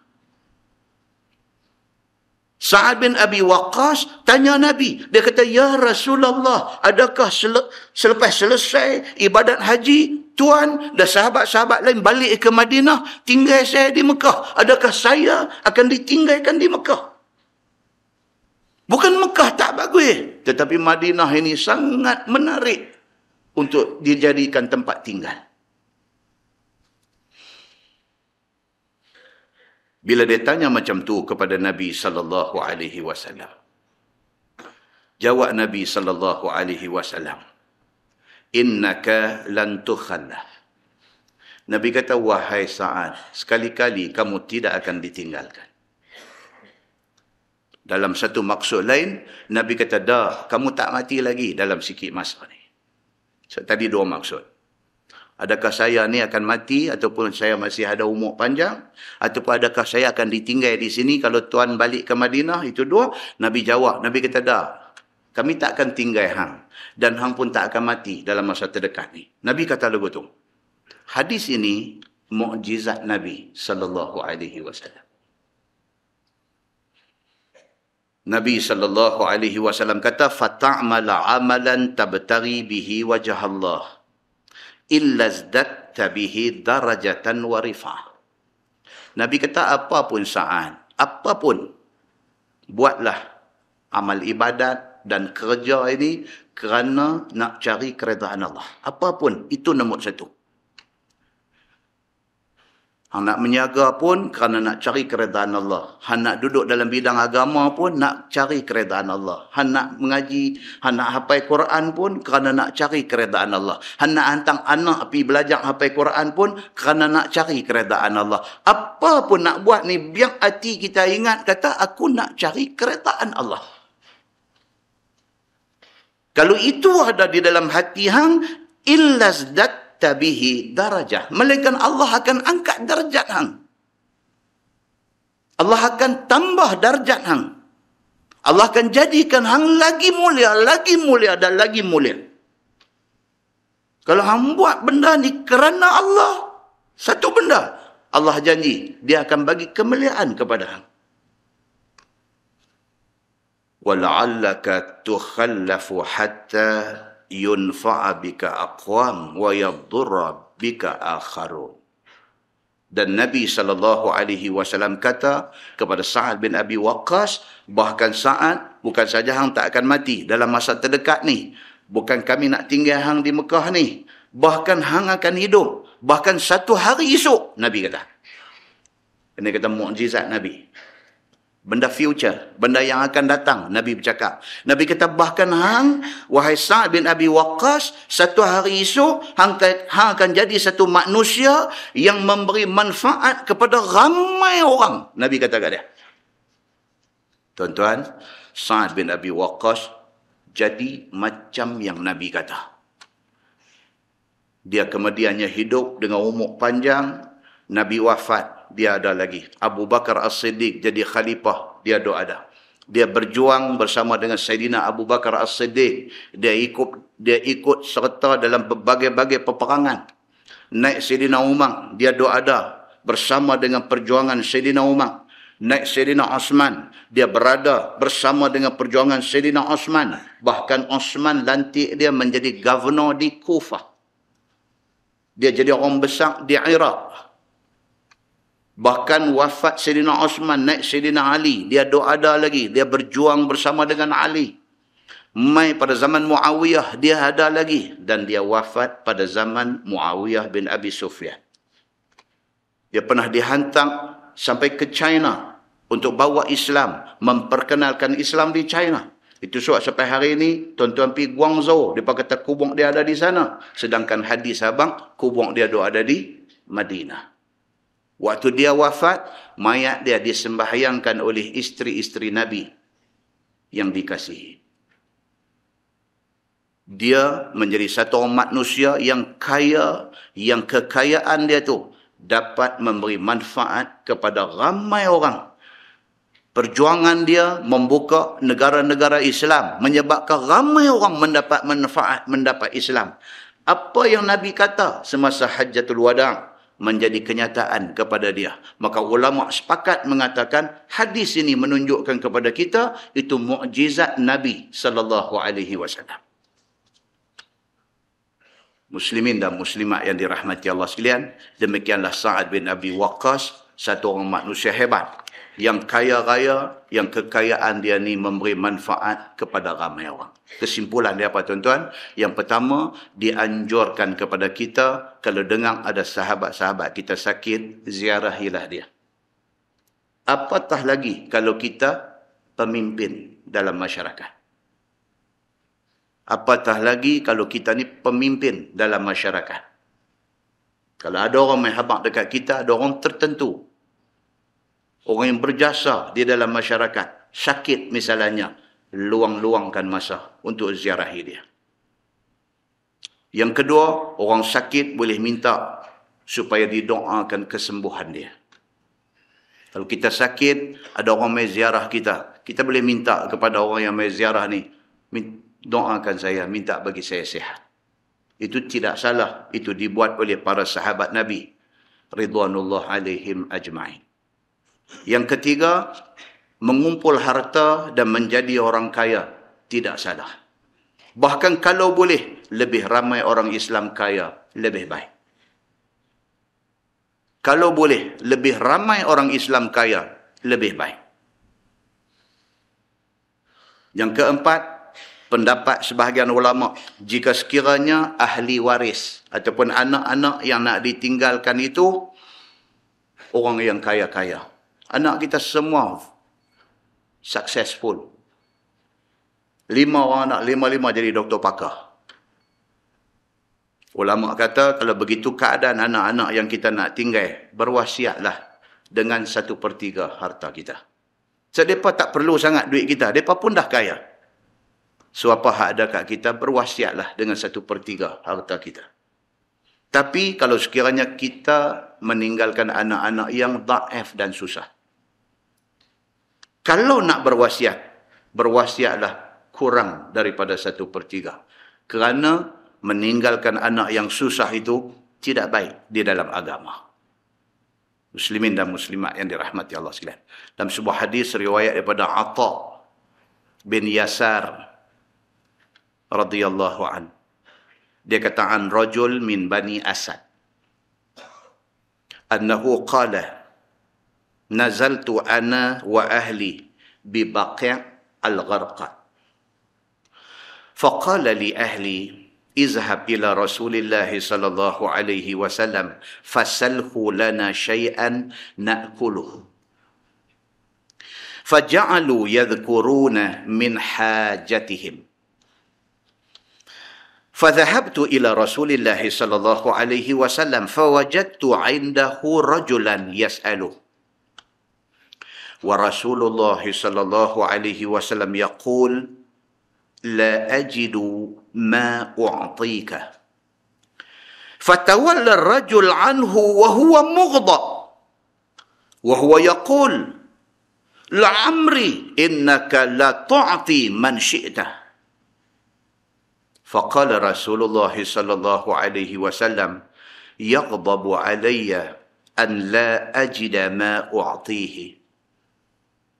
Sa'ad bin Abi Waqqas tanya Nabi, dia kata, ya Rasulullah, adakah selepas selesai ibadat haji, Tuan dan sahabat-sahabat lain balik ke Madinah, tinggal saya di Mekah, adakah saya akan ditinggalkan di Mekah? Bukan Mekah tak bagus, tetapi Madinah ini sangat menarik untuk dijadikan tempat tinggal. Bila dia tanya macam tu kepada Nabi SAW, jawab Nabi SAW, innaka lan tukhallaf. Nabi kata, wahai Sa'ad, sekali-kali kamu tidak akan ditinggalkan. Dalam satu maksud lain, Nabi kata, dah, kamu tak mati lagi dalam sikit masa ni. So, tadi dua maksud. Adakah saya ni akan mati ataupun saya masih ada umur panjang? Ataupun adakah saya akan ditinggal di sini kalau Tuan balik ke Madinah? Itu dua. Nabi jawab. Nabi kata, dah, kami tak akan tinggal hang. Dan hang pun tak akan mati dalam masa terdekat ni. Nabi kata lagu tu. Hadis ini mukjizat Nabi SAW. Nabi SAW kata, fata'mala amalan tabtari bihi wajah Allah. Illa zdatta bihi darajatan wa rifa'ah. Nabi kata, apapun Sa'ad, apapun, buatlah amal ibadat dan kerja ini kerana nak cari keredaan Allah. Apapun, itu nombor satu. Hang nak menjaga pun kerana nak cari keredaan Allah. Hang nak duduk dalam bidang agama pun nak cari keredaan Allah. Hang nak mengaji, hang nak hafal Quran pun kerana nak cari keredaan Allah. Hang nak hantar anak pergi belajar hafal Quran pun kerana nak cari keredaan Allah. Apa pun nak buat ni, biar hati kita ingat, kata aku nak cari keredaan Allah. Kalau itu ada di dalam hati hang, illazdat tabihi darajah, melainkan Allah akan angkat darjat hang. Allah akan tambah darjat hang. Allah akan jadikan hang lagi mulia dan lagi mulia. Kalau hang buat benda ni kerana Allah, satu benda, Allah janji dia akan bagi kemuliaan kepada hang. wala'allaka tukhallafu hatta yunfa'a bika aqwam wa yadurra bika akharun. Dan Nabi SAW kata kepada Sa'ad bin Abi Waqqas, bahkan Sa'ad bukan saja hang tak akan mati dalam masa terdekat ni, bukan kami nak tinggal hang di Mekah ni, bahkan hang akan hidup, bahkan satu hari esok, Nabi kata. Ini kata mukjizat Nabi. Benda future, benda yang akan datang, Nabi bercakap. Nabi kata bahkan hang, wahai Sa'ad bin Abi Waqqas, satu hari esok hang akan jadi satu manusia yang memberi manfaat kepada ramai orang. Nabi kata kat dia. Tuan-tuan, Sa'ad bin Abi Waqqas jadi macam yang Nabi kata. Dia kemudiannya hidup dengan umur panjang. Nabi wafat, dia ada lagi. Abu Bakar As-Siddiq jadi khalifah, dia ada. Dia berjuang bersama dengan Sayyidina Abu Bakar As-Siddiq. Dia ikut serta dalam berbagai-bagai peperangan. Naik Sayyidina Umar, dia ada bersama dengan perjuangan Sayyidina Umar. Naik Sayyidina Osman, dia berada bersama dengan perjuangan Sayyidina Osman. Bahkan Osman lantik dia menjadi governor di Kufah. Dia jadi orang besar di Iraq. Bahkan wafat Sayyidina Osman, naik Sayyidina Ali, dia ada lagi. Dia berjuang bersama dengan Ali. Mai pada zaman Muawiyah, dia ada lagi. Dan dia wafat pada zaman Muawiyah bin Abi Sufyan. Dia pernah dihantar sampai ke China untuk bawa Islam, memperkenalkan Islam di China. Itu sebab sampai hari ini, tuan-tuan pergi Guangzhou, dia kata kubur dia ada di sana. Sedangkan hadis abang, kubur dia ada di Madinah. Waktu dia wafat, mayat dia disembahyangkan oleh isteri-isteri Nabi yang dikasihi. Dia menjadi satu orang manusia yang kaya, yang kekayaan dia tu dapat memberi manfaat kepada ramai orang. Perjuangan dia membuka negara-negara Islam, menyebabkan ramai orang mendapat manfaat, mendapat Islam. Apa yang Nabi kata semasa Hajjatul Wada' menjadi kenyataan kepada dia. Maka ulama sepakat mengatakan hadis ini menunjukkan kepada kita itu mukjizat Nabi SAW. Muslimin dan muslimat yang dirahmati Allah sekalian, demikianlah Sa'ad bin Abi Waqqas, satu orang manusia hebat, yang kaya raya, yang kekayaan dia ni memberi manfaat kepada ramai orang. Kesimpulan dia apa tuan-tuan? Yang pertama, dianjurkan kepada kita, kalau dengar ada sahabat-sahabat kita sakit, ziarahilah dia. Apatah lagi kalau kita pemimpin dalam masyarakat. Apatah lagi kalau kita ni pemimpin dalam masyarakat. Kalau ada orang main habaq dekat kita, ada orang tertentu, orang yang berjasa di dalam masyarakat, sakit misalnya, luang-luangkan masa untuk ziarahi dia. Yang kedua, orang sakit boleh minta supaya didoakan kesembuhan dia. Kalau kita sakit, ada orang mai ziarah kita, kita boleh minta kepada orang yang mai ziarah ni, doakan saya, minta bagi saya sihat. Itu tidak salah, itu dibuat oleh para sahabat Nabi ridwanullah alaihim ajma'in. Yang ketiga, mengumpul harta dan menjadi orang kaya tidak salah. Bahkan kalau boleh, lebih ramai orang Islam kaya, lebih baik. Kalau boleh, lebih ramai orang Islam kaya, lebih baik. Yang keempat, pendapat sebahagian ulama, jika sekiranya ahli waris ataupun anak-anak yang nak ditinggalkan itu orang yang kaya-kaya. Anak kita semua successful. 5 orang anak, 5 jadi doktor pakar. Ulama kata kalau begitu keadaan anak-anak yang kita nak tinggal, berwasiatlah dengan 1/3 harta kita. So, mereka tak perlu sangat duit kita. Mereka pun dah kaya. So, apa hak ada kat kita, berwasiatlah dengan 1/3 harta kita. Tapi kalau sekiranya kita meninggalkan anak-anak yang dhaif dan susah, kalau nak berwasiat, berwasiatlah kurang daripada 1/3. Kerana meninggalkan anak yang susah itu tidak baik di dalam agama. Muslimin dan muslimat yang dirahmati Allah sekalian. Dalam sebuah hadis riwayat daripada Atha bin Yasar radhiyallahu an. Dia kata an rajul min Bani Asad. Annahu qala nazaltu ana wa ahli bi Baqi' al-Gharqad. Faqala li ahli اذهب إلى رسول الله صلى الله عليه وسلم فسله لنا شيئا نأكله. فجعلوا يذكرون من حاجتهم. فذهبت إلى رسول الله صلى الله عليه وسلم فوجدت عنده رجلا يسأله. ورسول الله صلى الله عليه وسلم يقول لا أجد ما أعطيك. فتولى الرجل عنه وهو مغضب وهو يقول لعمري إنك لا تعطي من شئته. فقال رسول الله صلى الله عليه وسلم يغضب علي أن لا أجد ما أعطيه.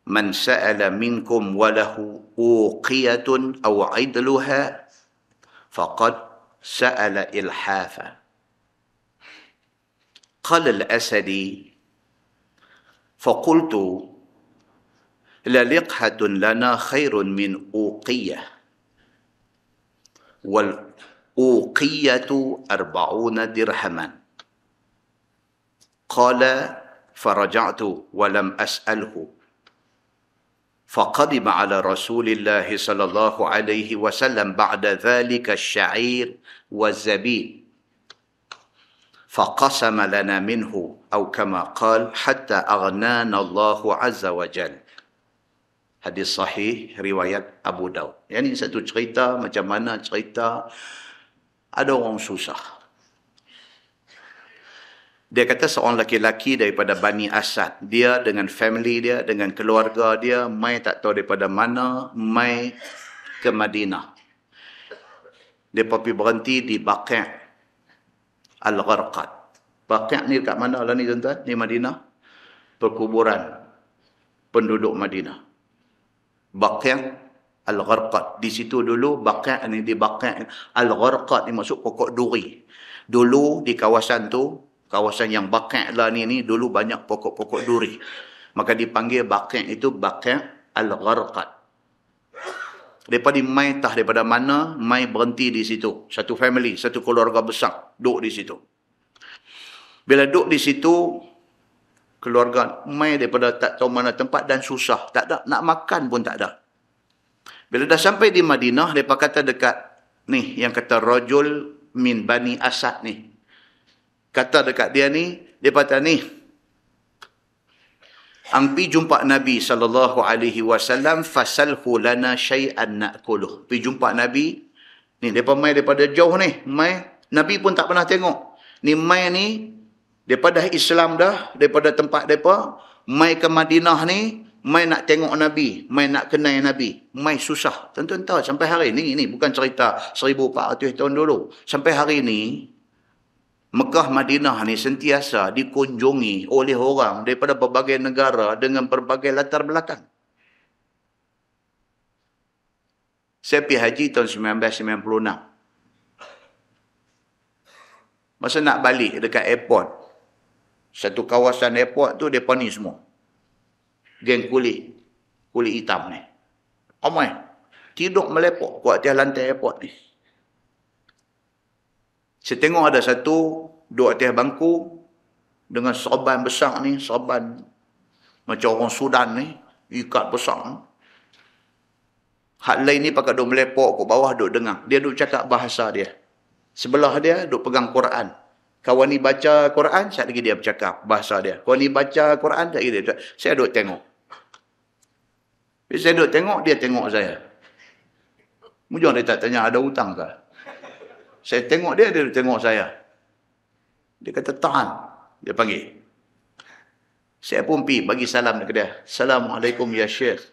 من سأل منكم وله أوقية أو عدلها فقد سأل إلحافا. قال الأسدي فقلت للقحة لنا خير من أوقية، والأوقية 40 درهما. قال فرجعت ولم أسأله. فقدم على رسول الله صلى الله عليه وسلم بعد ذلك الشعير والزبيب فقسم لنا منه أو كما قال حتى أغنانا الله عز وجل. Hadis sahih riwayat Abu Daud. Yang ini satu cerita macam mana cerita ada orang susah. Dia kata seorang lelaki daripada Bani Asad. Dia dengan family dia, dengan keluarga dia, mai tak tahu daripada mana, mai ke Madinah. Dia pergi berhenti di Baqi' al-Gharqad. Baqi' ni dekat mana lah ni tuan-tuan? Ni Madinah. Perkuburan penduduk Madinah. Baqi' al-Gharqad. Di situ dulu, Baqi' ni di Baqi' al-Gharqad ni maksud pokok duri. Dulu di kawasan tu, kawasan yang Baqi' lah ni dulu banyak pokok-pokok duri. Maka dipanggil Baqi' itu Baqi' al-Gharqad. Daripada mai tah daripada mana, mai berhenti di situ. Satu family, satu keluarga besar duduk di situ. Bila duduk di situ, keluarga mai daripada tak tahu mana tempat dan susah. Tak ada, nak makan pun tak ada. Bila dah sampai di Madinah, mereka kata dekat ni, yang kata rajul min Bani Asad ni. Kata dekat dia ni, dia kata ni, ang pi jumpa Nabi SAW, fasalhu lana syai'an na'kuluh. Pi jumpa Nabi, ni, mereka mai daripada jauh ni, mai, Nabi pun tak pernah tengok. Ni mai ni, daripada Islam dah, daripada tempat mereka, mai ke Madinah ni, mai nak tengok Nabi, mai nak kenal Nabi, mai susah. Tuan-tuan tahu, sampai hari ni, bukan cerita 1400 tahun dulu. Sampai hari ni, Mekah Madinah ni sentiasa dikunjungi oleh orang daripada berbagai negara dengan berbagai latar belakang. Saya pergi haji tahun 1996. Masa nak balik dekat airport, satu kawasan airport tu mereka ni semua. Geng kulit hitam ni. Ramai. Tidur melepok kuat atas lantai airport ni. Saya tengok ada satu duduk atas bangku dengan serban besar ni, serban macam orang Sudan ni, ikat besar. Hak lain ni pakai duduk melepok ke bawah, duduk dengar. Dia duduk cakap bahasa dia. Sebelah dia duduk pegang Quran. Kawan ni baca Quran, sekejap lagi dia bercakap bahasa dia. Kawan ni baca Quran, sekejap lagi dia bercakap. Saya duduk tengok. Bila saya duduk tengok, dia tengok saya. Mujur dia tak tanya ada hutang ke? Saya tengok dia, dia tengok saya. Dia kata, tahan. Dia panggil. Saya pun pergi bagi salam dekat dia. Assalamualaikum ya Syekh.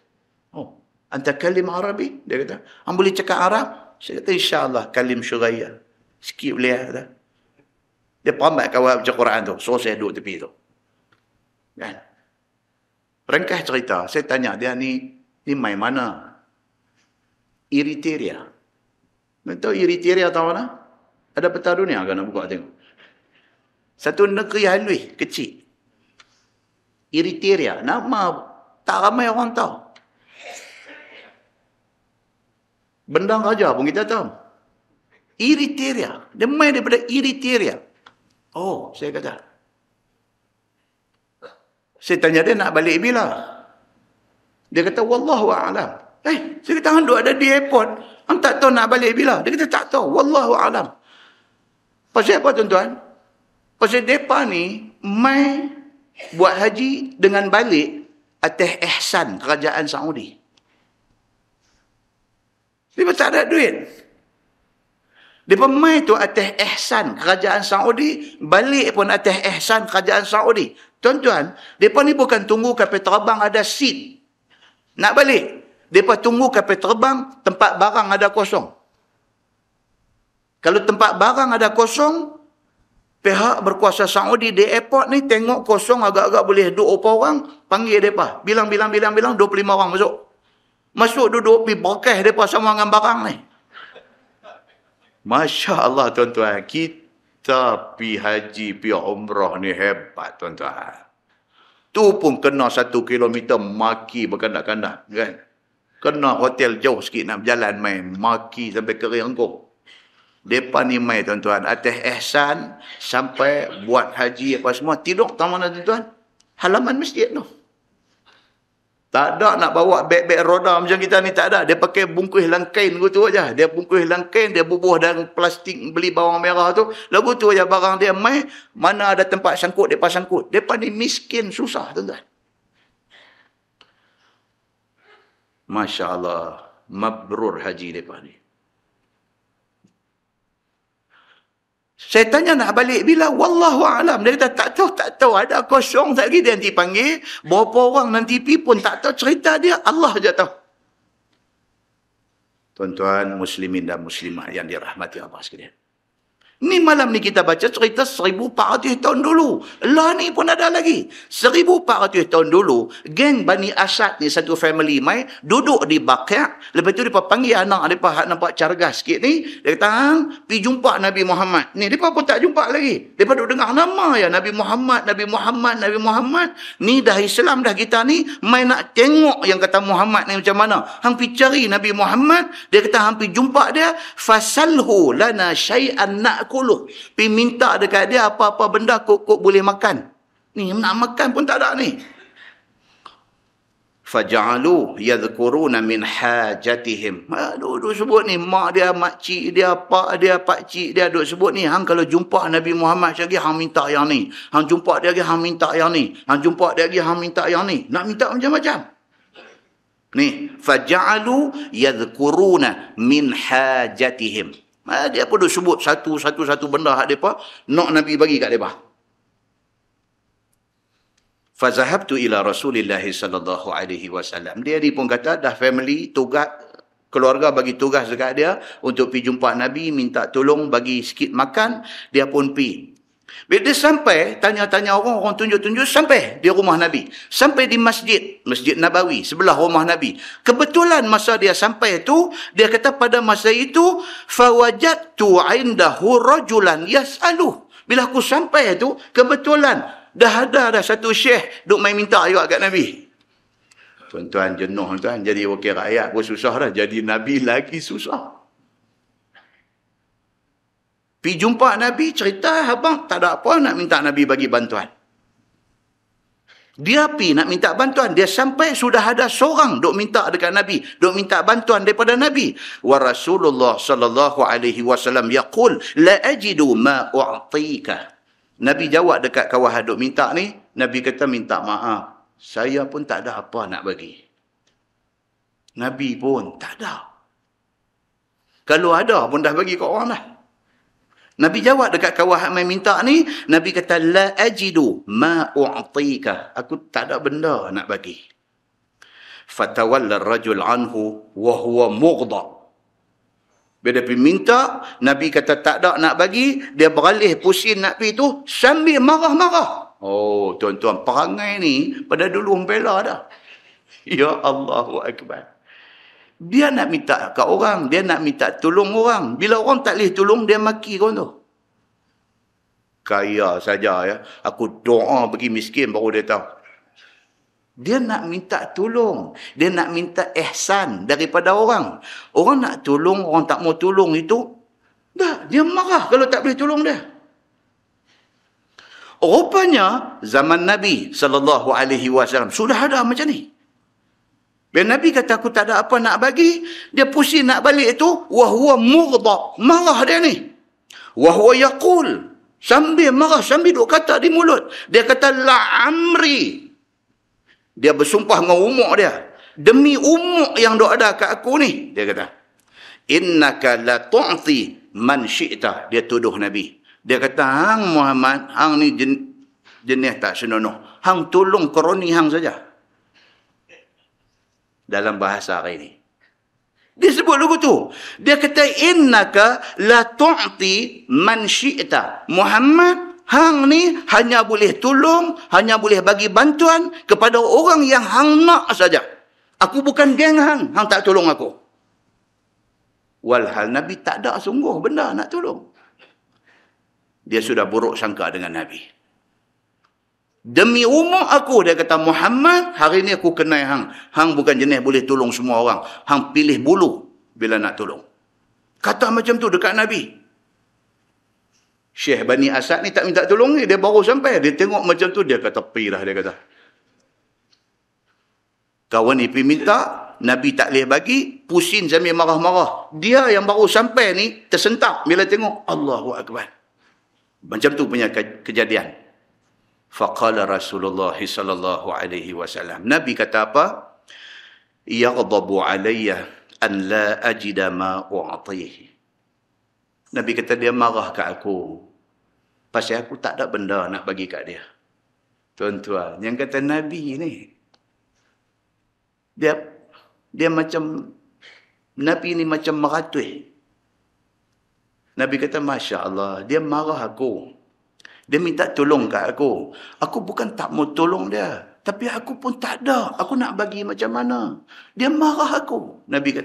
Oh, anta kalim Arabi? Dia kata, hang boleh cakap Arab? Saya kata, insyaAllah kalim syuraya. Sikit boleh kata. Dia pambat kawan baca Quran tu. So saya duduk tepi tu. Kan? Ringkas cerita. Saya tanya dia ni mai mana? Eritrea. Tahu Eritrea tahu mana? Ada peta dunia kan nak buka tengok. Satu negeri halus kecil. Eritrea. Nama tak ramai orang tahu. Bendang raja pun kita tahu. Eritrea. Dia main daripada Eritrea. Oh, saya kata. Saya tanya dia nak balik bila? Dia kata, wallahu a'lam. Saya kata, hang duduk ada di airport. Hang tak tahu nak balik bila? Dia kata, tak tahu. Wallahu a'lam. Pasal apa tuan-tuan? Pasal mereka ni mai buat haji dengan balik atas ihsan kerajaan Saudi. Mereka tak ada duit. Mereka mai tu atas ihsan kerajaan Saudi, balik pun atas ihsan kerajaan Saudi. Tuan-tuan, mereka ni bukan tunggu kapal terbang ada seat nak balik. Mereka tunggu kapal terbang, tempat barang ada kosong. Kalau tempat barang ada kosong, pihak berkuasa Saudi di airport ni tengok kosong agak-agak boleh duduk berapa orang, panggil mereka. Bilang, 25 orang masuk. Masuk duduk, pergi berkah mereka sama dengan barang ni. Masya Allah tuan-tuan, kita pergi haji, pergi umrah ni hebat tuan-tuan. Tu pun kena 1 kilometer maki berkandak-kandak kan. Kena hotel jauh sikit nak berjalan main, maki sampai kering engkau. Depa ni mai tuan-tuan, atas ihsan sampai buat haji apa semua, tidur tak mana tuan-tuan? Halaman masjid tu. Tak ada nak bawa beg-beg roda macam kita ni, tak ada. Dia pakai bungkus langkain gitu aja. Dia bungkus langkain, dia bubuh dalam plastik beli bawang merah tu. Lagu tu aja barang dia mai, mana ada tempat sangkut, depa sangkut. Depa ni miskin, susah tuan-tuan. Masya Allah, mabrur haji depa ni. Saya tanya nak balik bila? Wallahu a'lam. Dia kata tak tahu. Ada kosong tak lagi dia nanti panggil. Berapa orang nanti pergi pun tak tahu cerita dia. Allah je tahu. Tuan-tuan muslimin dan muslimat yang dirahmati Allah sekalian. Ni malam ni kita baca cerita 1400 tahun dulu. Lah ni pun ada lagi. 1400 tahun dulu, geng Bani Asad ni satu family mai duduk di Baqi'. Lepas tu dia panggil anak dia nampak cargas sikit ni. Dia kata, "Hang pergi jumpa Nabi Muhammad." Ni depa pun tak jumpa lagi. Depa duk dengar nama ya Nabi Muhammad, Nabi Muhammad, Nabi Muhammad. Ni dah Islam dah kita ni, mai nak tengok yang kata Muhammad ni macam mana. Hang pergi cari Nabi Muhammad. Dia kata hang pergi jumpa dia, fasalhu lana syai'an kuluh. Pergi minta dekat dia apa-apa benda kok boleh makan. Ni nak makan pun tak ada ni. Faja'alu yadhkuruna min hajatihim. Duk sebut ni mak dia, mak cik dia, pak dia, pak cik dia duk sebut ni. Hang kalau jumpa Nabi Muhammad lagi hang minta yang ni. Hang jumpa dia lagi hang minta yang ni. Hang jumpa dia lagi hang minta yang ni. Nak minta macam-macam. Ni faja'alu yadhkuruna min hajatihim. Dia pun duk sebut satu benda hak depa nak Nabi bagi kat depa. Fazahabtu ila Rasulillah sallallahu alaihi wasallam. Dia ni pun kata dah family tugas keluarga bagi tugas dekat dia untuk pergi jumpa Nabi, minta tolong bagi sikit makan, dia pun pergi. Bila dia sampai, tanya-tanya orang tunjuk-tunjuk, sampai di rumah Nabi. Sampai di Masjid Nabawi, sebelah rumah Nabi. Kebetulan masa dia sampai tu, dia kata pada masa itu, fawajadtu indahu rajulan yas'aluh. Bila aku sampai tu, kebetulan, dah ada satu syekh duk main minta juga kat Nabi. Tuan-tuan jenuh tuan, jadi wakil rakyat pun susah dah, jadi Nabi lagi susah. Pergi jumpa Nabi, cerita abang tak ada apa nak minta Nabi bagi bantuan. Dia pergi nak minta bantuan, dia sampai sudah ada seorang duk minta dekat Nabi, duk minta bantuan daripada Nabi. Wa Rasulullah sallallahu alaihi wasallam yaqul la ajidu ma u'tika. Nabi jawab dekat kawan duk minta ni, Nabi kata minta maaf, saya pun tak ada apa nak bagi. Nabi pun tak ada. Kalau ada pun dah bagi kat orang dah. Nabi jawab dekat kawan yang minta ni, Nabi kata, la ajidu ma u'tika. Aku tak ada benda nak bagi. Fatawalla ar-rajul anhu wa huwa mughdab. Bila dia pergi minta, Nabi kata tak ada nak bagi, dia beralih pusing nak pergi tu sambil marah-marah. Oh, tuan-tuan, perangai ni pada dulu membela dah. Ya Allahu Akbar. Dia nak minta kat orang, dia nak minta tolong orang. Bila orang tak boleh tolong, dia maki kau tu. Kaya saja ya. Aku doa bagi miskin baru dia tahu. Dia nak minta tolong. Dia nak minta ihsan daripada orang. Orang nak tolong, orang tak mau tolong itu, dah, dia marah kalau tak boleh tolong dia. Rupanya zaman Nabi SAW sudah ada macam ni. Bila Nabi kata aku tak ada apa nak bagi, dia pusing nak balik itu, wahwa mughdab, marah dia ni. Wahwa yaqul, sambil marah, sambil duk kata di mulut. Dia kata la amri. Dia bersumpah dengan umuk dia. Demi umuk yang duk ada kat aku ni, dia kata. Innaka la tu'ti man syi'ta. Dia tuduh Nabi. Dia kata, hang Muhammad, hang ni jenis tak senonoh. Hang tolong kroni hang saja. Dalam bahasa hari ini. Dia sebut lagu tu. Dia kata, innaka la tu'ti man syi'ta. Muhammad, hang ni hanya boleh tolong, hanya boleh bagi bantuan kepada orang yang hang nak saja. Aku bukan geng hang tak tolong aku. Walhal Nabi tak ada sungguh benda nak tolong. Dia sudah buruk sangka dengan Nabi. Demi umur aku, dia kata, Muhammad, hari ni aku kenal hang. Hang bukan jenis boleh tolong semua orang. Hang pilih bulu bila nak tolong. Kata macam tu dekat Nabi. Syekh Bani Asad ni tak minta tolong ni. Dia baru sampai. Dia tengok macam tu, dia kata, pergi dah, dia kata. Kawan ni pergi minta, Nabi tak boleh bagi, pusing sambil marah-marah. Dia yang baru sampai ni, tersentak bila tengok, Allahu Akbar. Macam tu punya kejadian. Faqala Rasulullah sallallahu alaihi wasallam. Nabi kata apa? Yaghdabu alayya an la ajida ma u'tihi. Nabi kata dia marah kat aku pasal aku tak ada benda nak bagi kat dia. Tuan-tuan, yang kata Nabi ni, dia macam, Nabi ni macam meratui. Nabi kata, Masya Allah, dia marah aku. Dia minta tolong kat aku. Aku bukan tak mau tolong dia. Tapi aku pun tak ada. Aku nak bagi macam mana. Dia marah aku. Nabi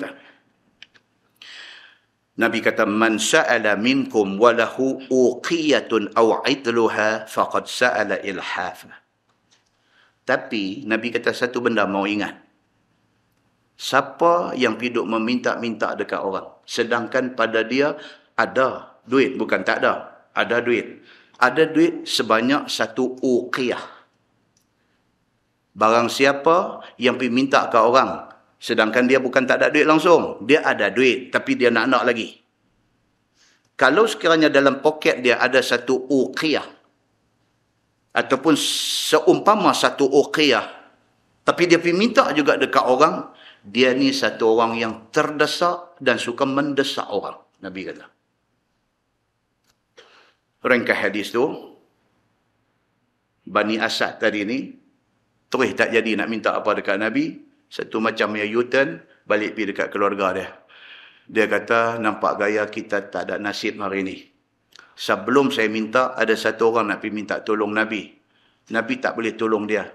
kata, Man sa'ala minkum walahu uqiyatun aw'idluha faqad sa'ala ilhafa. Tapi Nabi kata satu benda mau ingat. Siapa yang piduk meminta-minta dekat orang, sedangkan pada dia ada duit, bukan tak ada. Ada duit. Ada duit sebanyak satu uqiyah. Barang siapa yang pergi minta ke orang, sedangkan dia bukan tak ada duit langsung. Dia ada duit, tapi dia nak lagi. Kalau sekiranya dalam poket dia ada satu uqiyah, ataupun seumpama satu uqiyah, tapi dia pergi minta juga dekat orang, dia ni satu orang yang terdesak dan suka mendesak orang. Nabi kata. Ringkas hadis tu, Bani Asad tadi ni, terus tak jadi nak minta apa dekat Nabi. Satu macam dia U-turn, balik pergi dekat keluarga dia. Dia kata, nampak gaya kita tak ada nasib hari ni. Sebelum saya minta, ada satu orang nak pergi minta tolong Nabi. Nabi tak boleh tolong dia.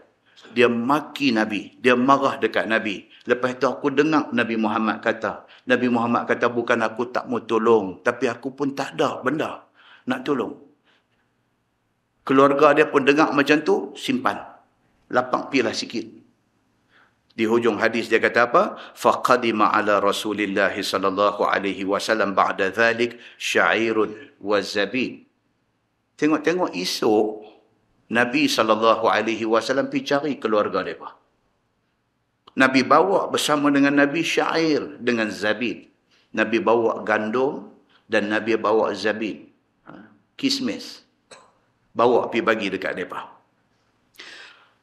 Dia maki Nabi. Dia marah dekat Nabi. Lepas tu aku dengar Nabi Muhammad kata. Nabi Muhammad kata, bukan aku tak mau tolong. Tapi aku pun tak ada benda nak tolong. Keluarga dia pun dengar macam tu, simpan. Lapang pilah sikit. Di hujung hadis dia kata apa? Faqadima ala Rasulillah sallallahu alaihi wasallam ba'da dhalik sya'irun wa zabib. Tengok-tengok esok Nabi sallallahu alaihi wasallam pergi cari keluarga mereka. Nabi bawa bersama dengan Nabi syair dengan zabib. Nabi bawa gandum dan Nabi bawa zabib. Kismis. Bawa pergi bagi dekat mereka.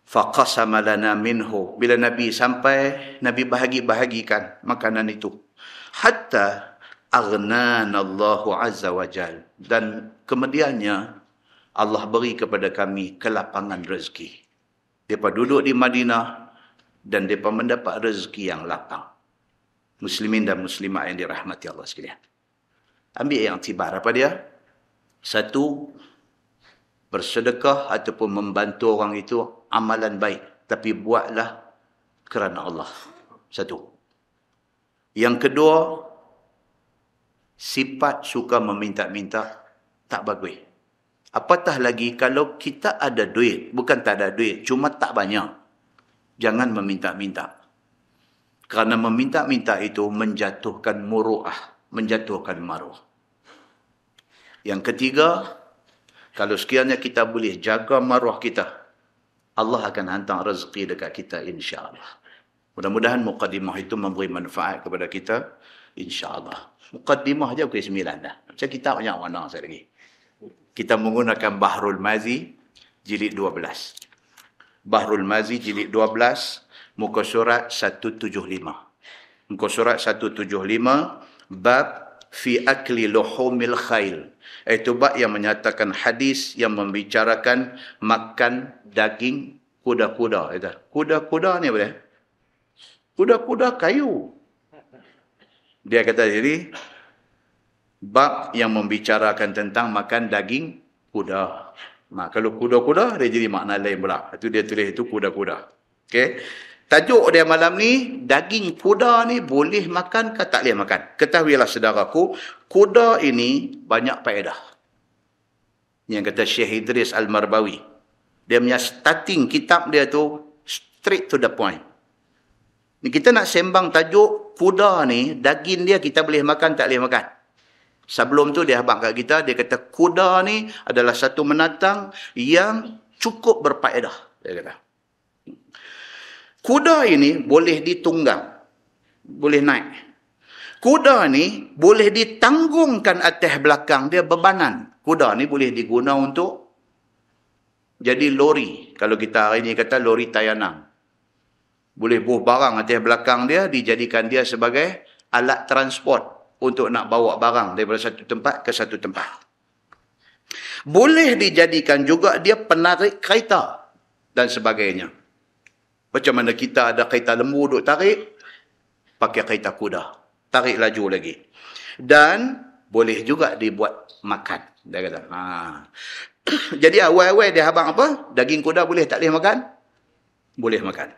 Faqasama lana minhu. Bila Nabi sampai, Nabi bahagi-bahagikan makanan itu. Hatta aghnana Allahu azza wa jal. Dan kemudiannya Allah beri kepada kami kelapangan rezeki. Mereka duduk di Madinah dan mereka mendapat rezeki yang lapang. Muslimin dan muslimat yang dirahmati Allah sekalian. Ambil yang tibar apa dia? Satu, bersedekah ataupun membantu orang itu amalan baik. Tapi buatlah kerana Allah. Satu. Yang kedua, sifat suka meminta-minta tak bagus. Apatah lagi kalau kita ada duit, bukan tak ada duit, cuma tak banyak. Jangan meminta-minta. Kerana meminta-minta itu menjatuhkan muru'ah, menjatuhkan maruah. Yang ketiga, kalau sekiranya kita boleh jaga maruah kita, Allah akan hantar rezeki dekat kita insya-Allah. Mudah-mudahan muqaddimah itu memberi manfaat kepada kita insya-Allah. Muqaddimah je pukul 9 dah. Macam kitab banyak warna saya lagi. Kita menggunakan Bahrul Mazi jilid 12. Bahrul Mazi jilid 12, muka surat 175. Muka surat 175, bab fi akli luhumil khail. Itu bab yang menyatakan hadis yang membicarakan makan daging kuda-kuda. Kuda-kuda ni apa dia? Kuda-kuda kayu. Dia kata jadi bab yang membicarakan tentang makan daging kuda. Nah, kalau kuda-kuda dia jadi makna lain pula. Itu dia tulis itu kuda-kuda. Okey. Tajuk dia malam ni, daging kuda ni boleh makan ke tak boleh makan? Ketahuilah saudaraku, kuda ini banyak faedah. Yang kata Syekh Idris Al-Marbawi. Dia punya starting kitab dia tu straight to the point. Ni kita nak sembang tajuk kuda ni, daging dia kita boleh makan tak boleh makan. Sebelum tu dia habaq kat kita, dia kata kuda ni adalah satu menatang yang cukup berfaedah. Dia kata. Kuda ini boleh ditunggang, boleh naik. Kuda ni boleh ditanggungkan atas belakang dia bebanan. Kuda ni boleh diguna untuk jadi lori. Kalau kita hari ni kata lori tayanang. Boleh buh barang atas belakang dia, dijadikan dia sebagai alat transport untuk nak bawa barang daripada satu tempat ke satu tempat. Boleh dijadikan juga dia penarik kereta dan sebagainya. Macam mana kita ada kereta lembu duk tarik, pakai kereta kuda. Tarik laju lagi. Dan boleh juga dibuat makan. Dia kata. Jadi awal-awal dia habang apa? Daging kuda boleh tak boleh makan? Boleh makan.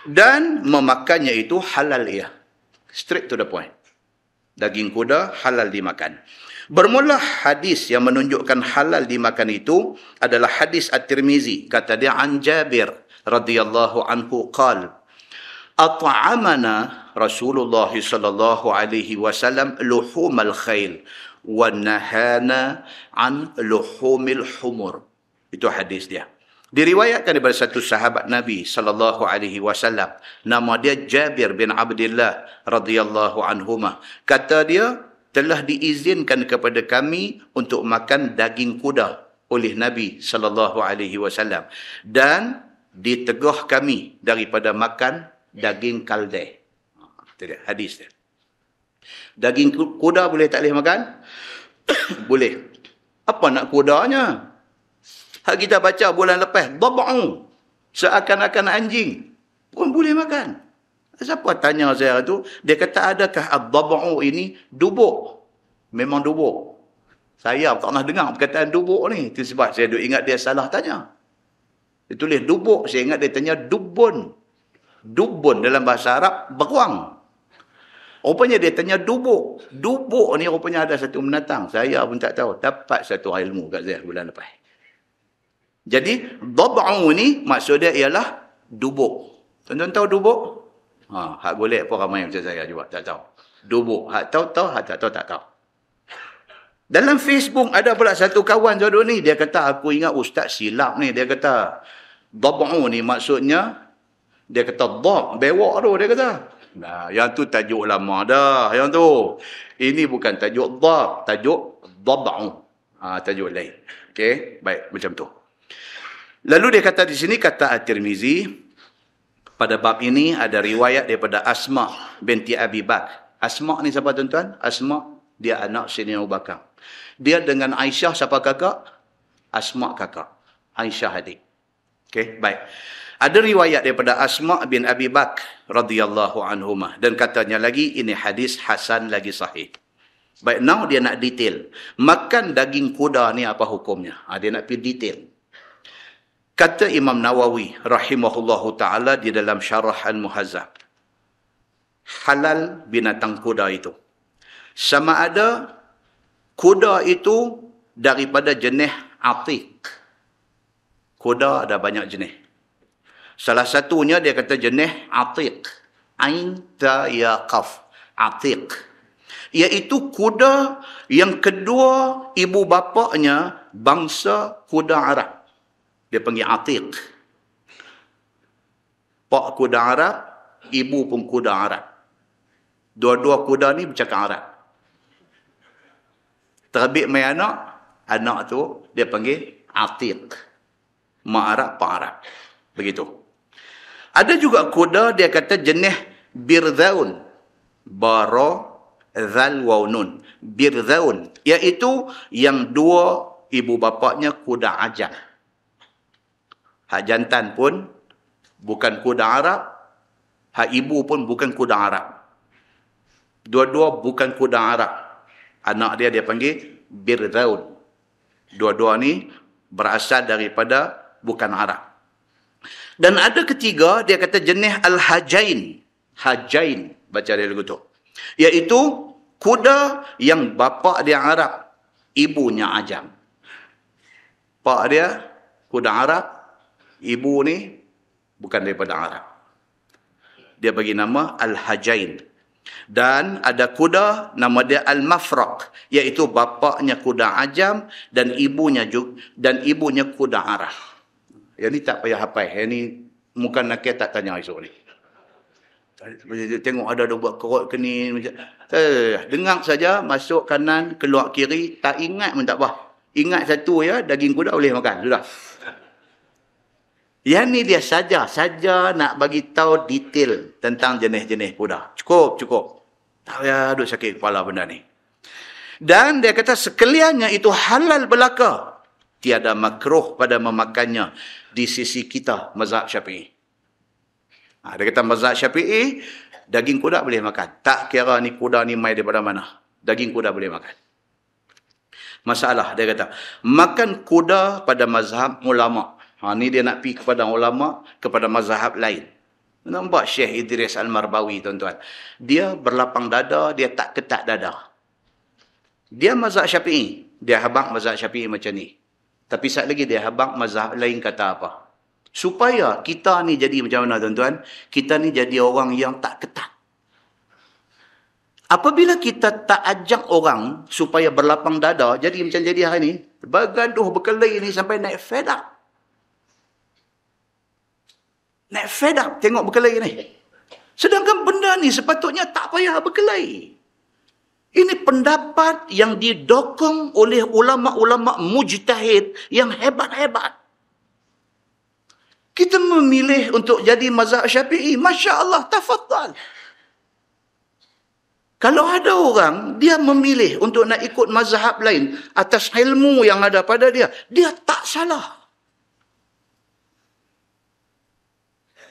Dan memakannya itu halal ia. Straight to the point. Daging kuda halal dimakan. Bermula hadis yang menunjukkan halal dimakan itu adalah hadis At-Tirmizi. Kata dia an Jabir radhiyallahu anhu qala at'amana Rasulullah sallallahu alaihi wasallam luhumal khail wa nahana an luhumil humur. Itu hadis dia. Diriwayatkan daripada satu sahabat Nabi sallallahu alaihi wasallam, nama dia Jabir bin Abdullah radhiyallahu anhuma. Kata dia, telah diizinkan kepada kami untuk makan daging kuda oleh Nabi sallallahu alaihi wasallam dan ditegah kami daripada makan daging kaldai. Itu dia hadis dia. Daging kuda boleh tak boleh makan? Boleh. Apa nak kudanya? Hak kita baca bulan lepas, dab'u, seakan-akan anjing pun boleh makan. Siapa tanya saya tu, dia kata adakah ad-dab'u ini dubuk? Memang dubuk. Saya tak pernah dengar perkataan dubuk ni. Itu sebab saya duk ingat dia salah tanya. Dia tulis dubuk, saya ingat dia tanya dubun. Dubun dalam bahasa Arab, beruang. Rupanya dia tanya dubuk. Dubuk ni rupanya ada satu menatang. Saya pun tak tahu. Dapat satu ilmu kat saya bulan lepas. Jadi, dab'u ni maksud dia ialah dubuk. Tuan-tuan tahu dubuk? Hak golek pun ramai macam saya juga. Tak tahu. Dubuk. Hak tahu, hak tak tahu, tak tahu. Dalam Facebook ada pula satu kawan jodoh ni. Dia kata, aku ingat ustaz silap ni. Dia kata, dab'u ni maksudnya, dia kata, bewak tu, dia kata. Nah, yang tu tajuk lama dah. Yang tu. Ini bukan tajuk tajuk dab'u. Tajuk lain. Okey, baik, macam tu. Lalu dia kata di sini, kata At-Tirmizi, pada bab ini ada riwayat daripada Asma binti Abi Bakr. Asma ni siapa tuan-tuan? Asma, dia anak Sayyidina Abu Bakar. Dia dengan Aisyah siapa kakak? Asma kakak. Aisyah adik. Okey, baik. Ada riwayat daripada Asma bin Abi Bakr radhiyallahu anhumah dan katanya lagi ini hadis hasan lagi sahih. Baik, now dia nak detail. Makan daging kuda ni apa hukumnya? Dia nak pergi detail. Kata Imam Nawawi rahimahullahu ta'ala di dalam Syarah Al-Muhazzab. halal binatang kuda itu. Sama ada kuda itu daripada jenis atiq. Kuda ada banyak jenis. Salah satunya dia kata jenis atiq. Ain ta ya qaf. Atiq. Iaitu kuda yang kedua ibu bapaknya bangsa kuda Arab. Dia panggil atiq. Pak kuda Arab, ibu pun kuda Arab. Dua-dua kuda ni bercakap Arab. Terbit mai anak tu dia panggil atiq. Mak Arab, Pak Arab. Begitu. Ada juga kuda dia kata jenis birzaun. Bara, zal, waw, nun. Birzaun. Iaitu yang dua ibu bapaknya kuda ajam. Hak jantan pun bukan kuda Arab. Hak ibu pun bukan kuda Arab. Dua-dua bukan kuda Arab. Anak dia panggil birzaun. Dua-dua ni berasal daripada bukan Arab. Dan ada ketiga, dia kata jenis al-hajain. Hajain, baca dia lagu tu. Iaitu kuda yang bapa dia Arab, ibunya ajam. Pak dia kuda Arab, ibu ni bukan daripada Arab. Dia bagi nama al-hajain. Dan ada kuda nama dia al-mafraq, iaitu bapaknya kuda ajam dan ibunya kuda Arab. Yang ni tak payah hafal. Yang ni muka nakir tak tanya esok ni. Tengok ada buat kerut ke ni. Dengar saja, masuk kanan, keluar kiri, tak ingat pun tak apa. Ingat satu ya, daging kuda boleh makan. Sudah. Yang ni dia saja nak bagi tahu detail tentang jenis-jenis kuda. Cukup. Tak payah duk sakit kepala benda ni. Dan dia kata sekaliannya itu halal belaka. Tiada makruh pada memakannya di sisi kita, mazhab Syafi'i. Dia kata mazhab Syafi'i, daging kuda boleh makan. Tak kira ni kuda ni mai daripada mana. Daging kuda boleh makan. Masalah, dia kata, makan kuda pada mazhab ulama'. Ni dia nak pergi kepada ulama', kepada mazhab lain. Nampak Syekh Idris Al-Marbawi, tuan-tuan. Dia berlapang dada, dia tak ketat dada. Dia mazhab Syafi'i. Dia habaq mazhab Syafi'i macam ni. Tapi sat lagi dia habaq mazhab lain kata apa. Supaya kita ni jadi macam mana, tuan-tuan? Kita ni jadi orang yang tak ketat. Apabila kita tak ajak orang supaya berlapang dada, jadi macam jadi hari ni, bergaduh, berkelahi ni sampai naik fed up. Naik fed up tengok berkelahi ni. Sedangkan benda ni sepatutnya tak payah berkelahi. Ini pendapat yang didokong oleh ulama-ulama mujtahid yang hebat-hebat. Kita memilih untuk jadi mazhab Syafi'i, Masya Allah, tafadhal. Kalau ada orang, dia memilih untuk nak ikut mazhab lain atas ilmu yang ada pada dia, dia tak salah.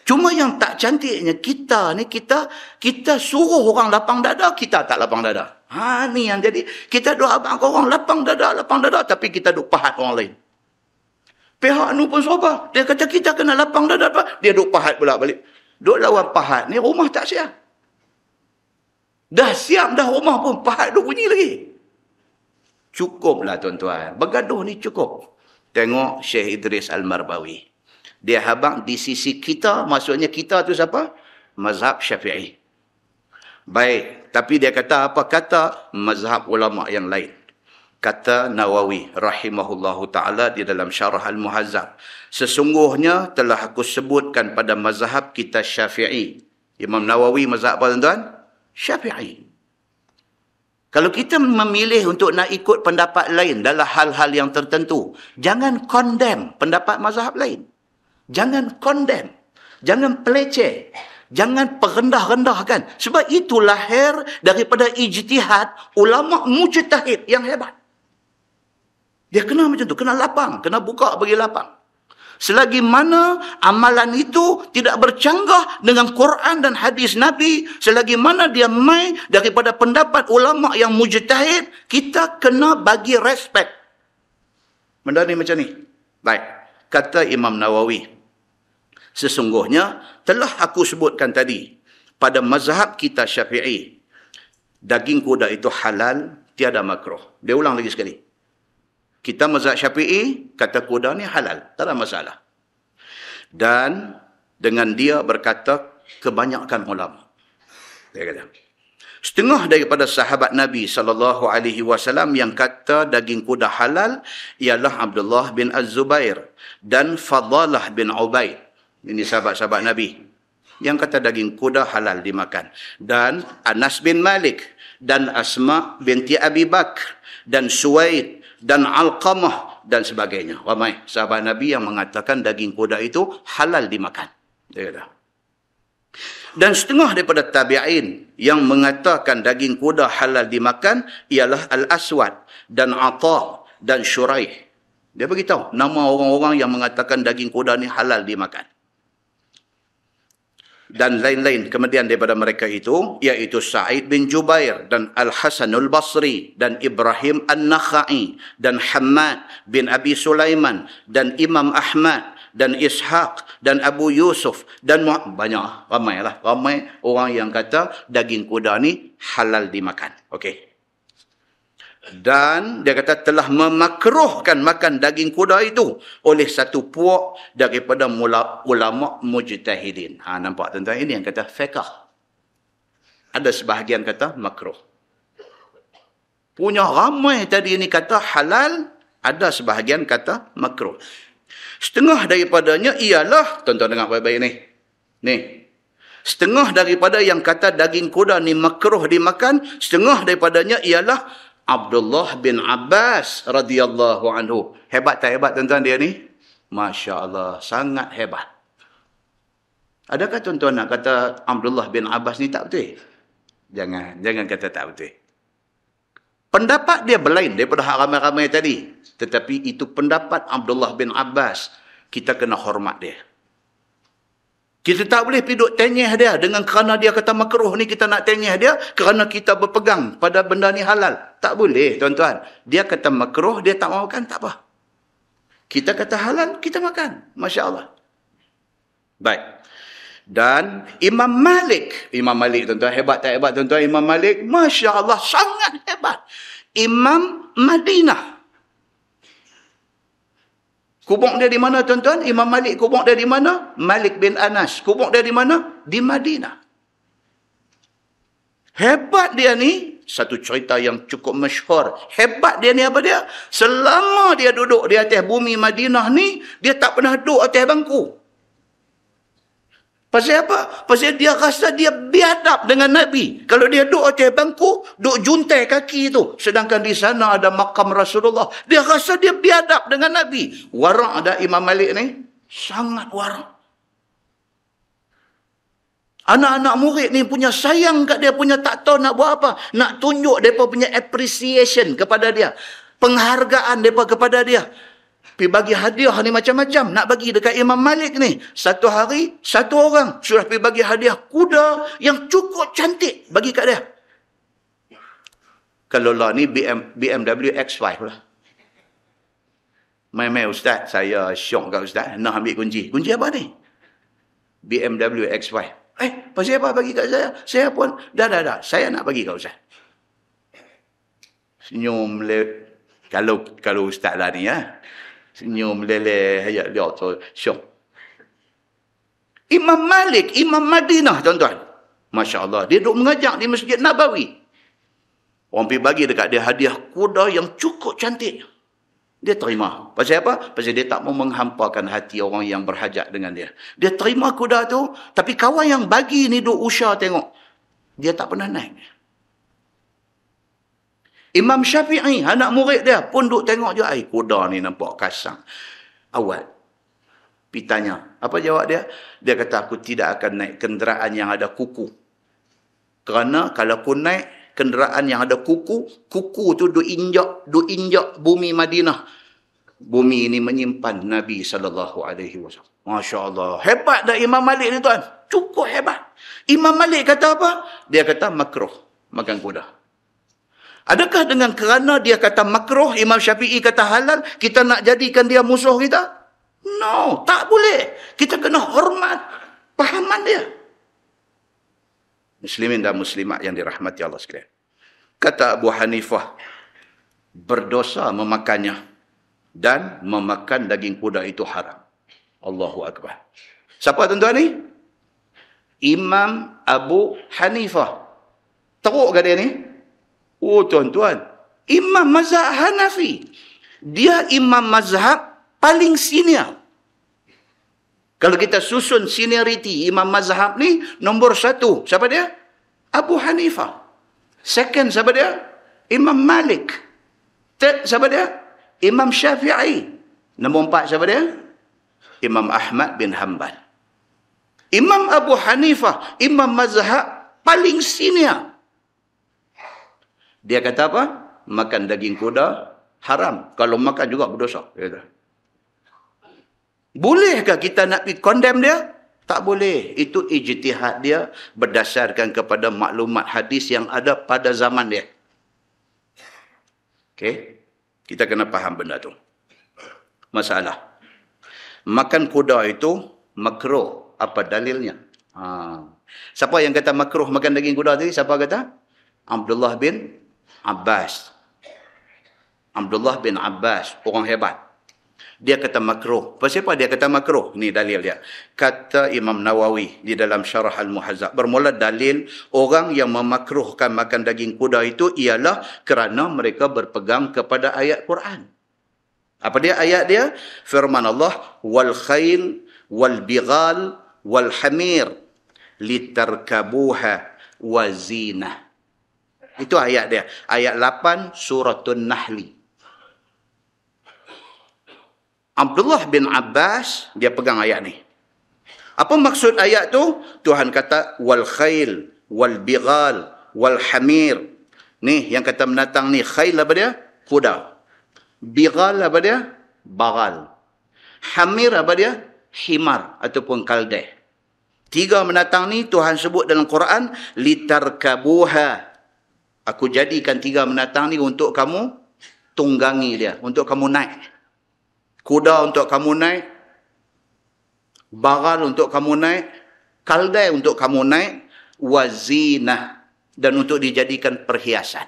Cuma yang tak cantiknya kita ni, kita suruh orang lapang dada, kita tak lapang dada. Ni yang jadi. Kita duk abang orang lapang dada, tapi kita duk pahat orang lain. Pihak ni pun sabar. Dia kata kita kena lapang dada, dia duk pahat pula balik. Duk lawan pahat ni, rumah tak siap. Dah siap dah rumah pun, pahat duk bunyi lagi. Cukuplah tuan-tuan. Bergaduh ni cukup. Tengok Syekh Idris Al-Marbawi. Dia habaq di sisi kita, maksudnya kita tu siapa? Mazhab Syafi'i. Baik, tapi dia kata apa? Kata mazhab ulama yang lain. Kata Nawawi rahimahullahu ta'ala di dalam Syarah Al-Muhazzab. Sesungguhnya telah aku sebutkan pada mazhab kita Syafi'i. Imam Nawawi mazhab apa tuan-tuan? Syafi'i. Kalau kita memilih untuk nak ikut pendapat lain dalam hal-hal yang tertentu, jangan condemn pendapat mazhab lain. Jangan condemn. Jangan peleceh. Jangan perendah-rendahkan. Sebab itu lahir daripada ijtihad ulama' mujtahid yang hebat. Dia kena macam tu. Kena lapang. Kena buka bagi lapang. Selagi mana amalan itu tidak bercanggah dengan Quran dan hadis Nabi, selagi mana dia mai daripada pendapat ulama' yang mujtahid, kita kena bagi respect. Benda ni macam ni. Baik. Kata Imam Nawawi, sesungguhnya telah aku sebutkan tadi pada mazhab kita Syafi'i, daging kuda itu halal, tiada makruh. Dia ulang lagi sekali. Kita mazhab Syafi'i, kata kuda ni halal, tak ada masalah. Dan dengan dia berkata kebanyakan ulama. Dia kata, setengah daripada sahabat Nabi SAW yang kata daging kuda halal ialah Abdullah bin Az-Zubair dan Fadalah bin Ubaid. Ini sahabat-sahabat Nabi yang kata daging kuda halal dimakan. Dan Anas bin Malik dan Asma binti Abi Bakr dan Suwaid dan Alqamah dan sebagainya. Ramai sahabat Nabi yang mengatakan daging kuda itu halal dimakan. Dia kata. Dan setengah daripada tabi'in yang mengatakan daging kuda halal dimakan ialah Al-Aswad dan Atha dan Syuraih. Dia beritahu nama orang-orang yang mengatakan daging kuda ni halal dimakan. Dan lain-lain kemudian daripada mereka itu, iaitu Sa'id bin Jubair dan Al-Hasanul Basri dan Ibrahim An-Nakhai dan Hammad bin Abi Sulaiman dan Imam Ahmad dan Ishaq dan Abu Yusuf dan banyak, ramai orang yang kata daging kuda ni halal dimakan. Okey. Dan dia kata telah memakruhkan makan daging kuda itu oleh satu puak daripada ulama mujtahidin. Nampak tuan-tuan, ini yang kata fiqh. Ada sebahagian kata makruh. Punya ramai tadi ini kata halal, ada sebahagian kata makruh. Setengah daripadanya ialah, tuan-tuan dengar baik-baik ni. Setengah daripada yang kata daging kuda ni makruh dimakan, setengah daripadanya ialah Abdullah bin Abbas radhiyallahu anhu. Hebat tak hebat tuan-tuan dia ni? Masya Allah, sangat hebat. Adakah tuan-tuan nak kata Abdullah bin Abbas ni tak betul? Jangan kata tak betul. Pendapat dia berlain daripada hak ramai-ramai tadi. Tetapi itu pendapat Abdullah bin Abbas. Kita kena hormat dia. Kita tak boleh pergi duk tengeh dia dengan kerana dia kata makruh ni kita nak tengeh dia kerana kita berpegang pada benda ni halal. Tak boleh tuan-tuan. Dia kata makruh, dia tak mahu makan, tak apa. Kita kata halal, kita makan. Masya Allah. Baik. Dan Imam Malik tuan-tuan, hebat tak hebat tuan-tuan? Imam Malik, Masya Allah, sangat hebat. Imam Madinah. Kubur dia di mana tuan-tuan? Imam Malik kubur dia di mana? Malik bin Anas. Kubur dia di mana? Di Madinah. Hebat dia ni, satu cerita yang cukup masyhur. Hebat dia ni apa dia? Selama dia duduk di atas bumi Madinah ni, dia tak pernah duduk atas bangku. Pasal apa? Pasal dia rasa dia biadab dengan Nabi. Kalau dia duduk atas bangku, duduk juntai kaki tu. Sedangkan di sana ada makam Rasulullah. Dia rasa dia biadab dengan Nabi. Warak ada Imam Malik ni. Sangat warak. Anak-anak murid ni punya sayang kat dia, punya tak tahu nak buat apa. Nak tunjuk mereka punya appreciation kepada dia. Penghargaan mereka kepada dia. Pergi bagi hadiah ni macam-macam. Nak bagi dekat Imam Malik ni. Satu hari, satu orang sudah pergi bagi hadiah kuda yang cukup cantik bagi kat dia. Kalau lah ni BMW X5 lah. Mai ustaz, saya syok kat ustaz. Nak ambil kunci. Kunci apa ni? BMW X5. Pasal apa bagi kat saya? Saya pun, dah. Saya nak bagi kat ustaz. Senyum kalau ustaz lah ni ya. Senyum meleleh ayat dia tu syok. Imam Malik, Imam Madinah tuan-tuan. Masya Allah, dia duduk mengajak di Masjid Nabawi. Orang pergi bagi dekat dia hadiah kuda yang cukup cantik. Dia terima. Pasal apa? Pasal dia tak mau menghampakan hati orang yang berhajat dengan dia. Dia terima kuda tu, tapi kawan yang bagi ni duk usah tengok. Dia tak pernah naik. Imam Syafi'i, anak murid dia pun duk tengok je, kuda ni nampak kasang. Awal. Pergi tanya. Apa jawab dia? Dia kata, aku tidak akan naik kenderaan yang ada kuku. Kerana kalau aku naik kenderaan yang ada kuku, kuku tu duk injak bumi Madinah. Bumi ini menyimpan Nabi SAW. Masya Allah. Hebat dah Imam Malik ni tuan. Cukup hebat. Imam Malik kata apa? Dia kata makruh makan kuda. Adakah dengan kerana dia kata makruh, Imam Syafi'i kata halal, kita nak jadikan dia musuh kita? No, tak boleh. Kita kena hormat pahaman dia. Muslimin dan muslimat yang dirahmati Allah sekalian. Kata Abu Hanifah, berdosa memakannya dan memakan daging kuda itu haram. Allahu Akbar. Siapa tuan-tuan ni? Imam Abu Hanifah. Teruk ke dia ni? Oh tuan-tuan, Imam mazhab Hanafi. Dia imam mazhab paling senior. Kalau kita susun seniority imam mazhab ni, nombor 1, siapa dia? Abu Hanifah. Second, siapa dia? Imam Malik. Third, siapa dia? Imam Syafi'i. Nombor 4, siapa dia? Imam Ahmad bin Hanbal. Imam Abu Hanifah, imam mazhab paling senior. Dia kata apa? Makan daging kuda haram. Kalau makan juga berdosa. Dia kata. Bolehkah kita nak pergi condemn dia? Tak boleh. Itu ijtihad dia berdasarkan kepada maklumat hadis yang ada pada zaman dia. Okey? Kita kena faham benda tu. Masalah. Makan kuda itu makruh. Apa dalilnya? Siapa yang kata makruh makan daging kuda tadi? Siapa kata? Abdullah bin Abbas. Abdullah bin Abbas. Orang hebat. Dia kata makruh. Pasal apa dia kata makruh? Ni dalil dia. Kata Imam Nawawi di dalam Syarah Al-Muhazzab. Bermula dalil orang yang memakruhkan makan daging kuda itu ialah kerana mereka berpegang kepada ayat Quran. Apa dia ayat dia? Firman Allah, wal khail wal bighal wal hamir litarkabuha wa zinah. Itu ayat dia. Ayat 8 Suratul Nahli. Abdullah bin Abbas, dia pegang ayat ni. Apa maksud ayat tu? Tuhan kata, wal khail, wal bighal, wal hamir. Ni, yang kata menatang ni, khail apa dia? Kuda. Bighal apa dia? Bagal. Hamir apa dia? Himar ataupun kaldeh. 3 menatang ni Tuhan sebut dalam Quran, litarkabuha. Aku jadikan 3 menatang ni untuk kamu tunggangi dia, untuk kamu naik. Kuda untuk kamu naik, bagal untuk kamu naik, kaldai untuk kamu naik, wazinah, dan untuk dijadikan perhiasan.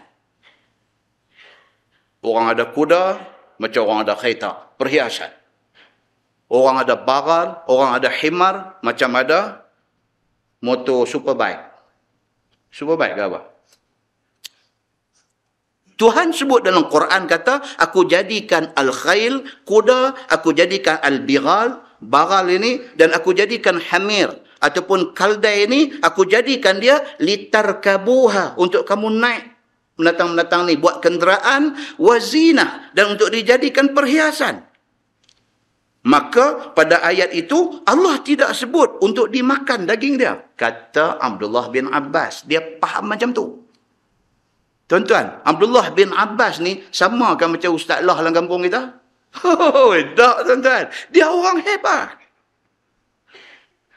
Orang ada kuda, macam orang ada kereta, perhiasan. Orang ada bagal, orang ada himar, macam ada motor superbike. Superbike ke apa? Tuhan sebut dalam Quran kata, aku jadikan al-khail, kuda, aku jadikan al-bighal, bagal ini, dan aku jadikan hamir, ataupun kaldai ini, aku jadikan dia litarkabuha, untuk kamu naik. Menatang-menatang ni, buat kenderaan, wazina, dan untuk dijadikan perhiasan. Maka, pada ayat itu, Allah tidak sebut untuk dimakan daging dia. Kata Abdullah bin Abbas. Dia faham macam tu. Tuan-tuan, Abdullah bin Abbas ni sama kan macam Ustaz Lah dalam kampung kita? Oh, tak tuan-tuan. Dia orang hebat.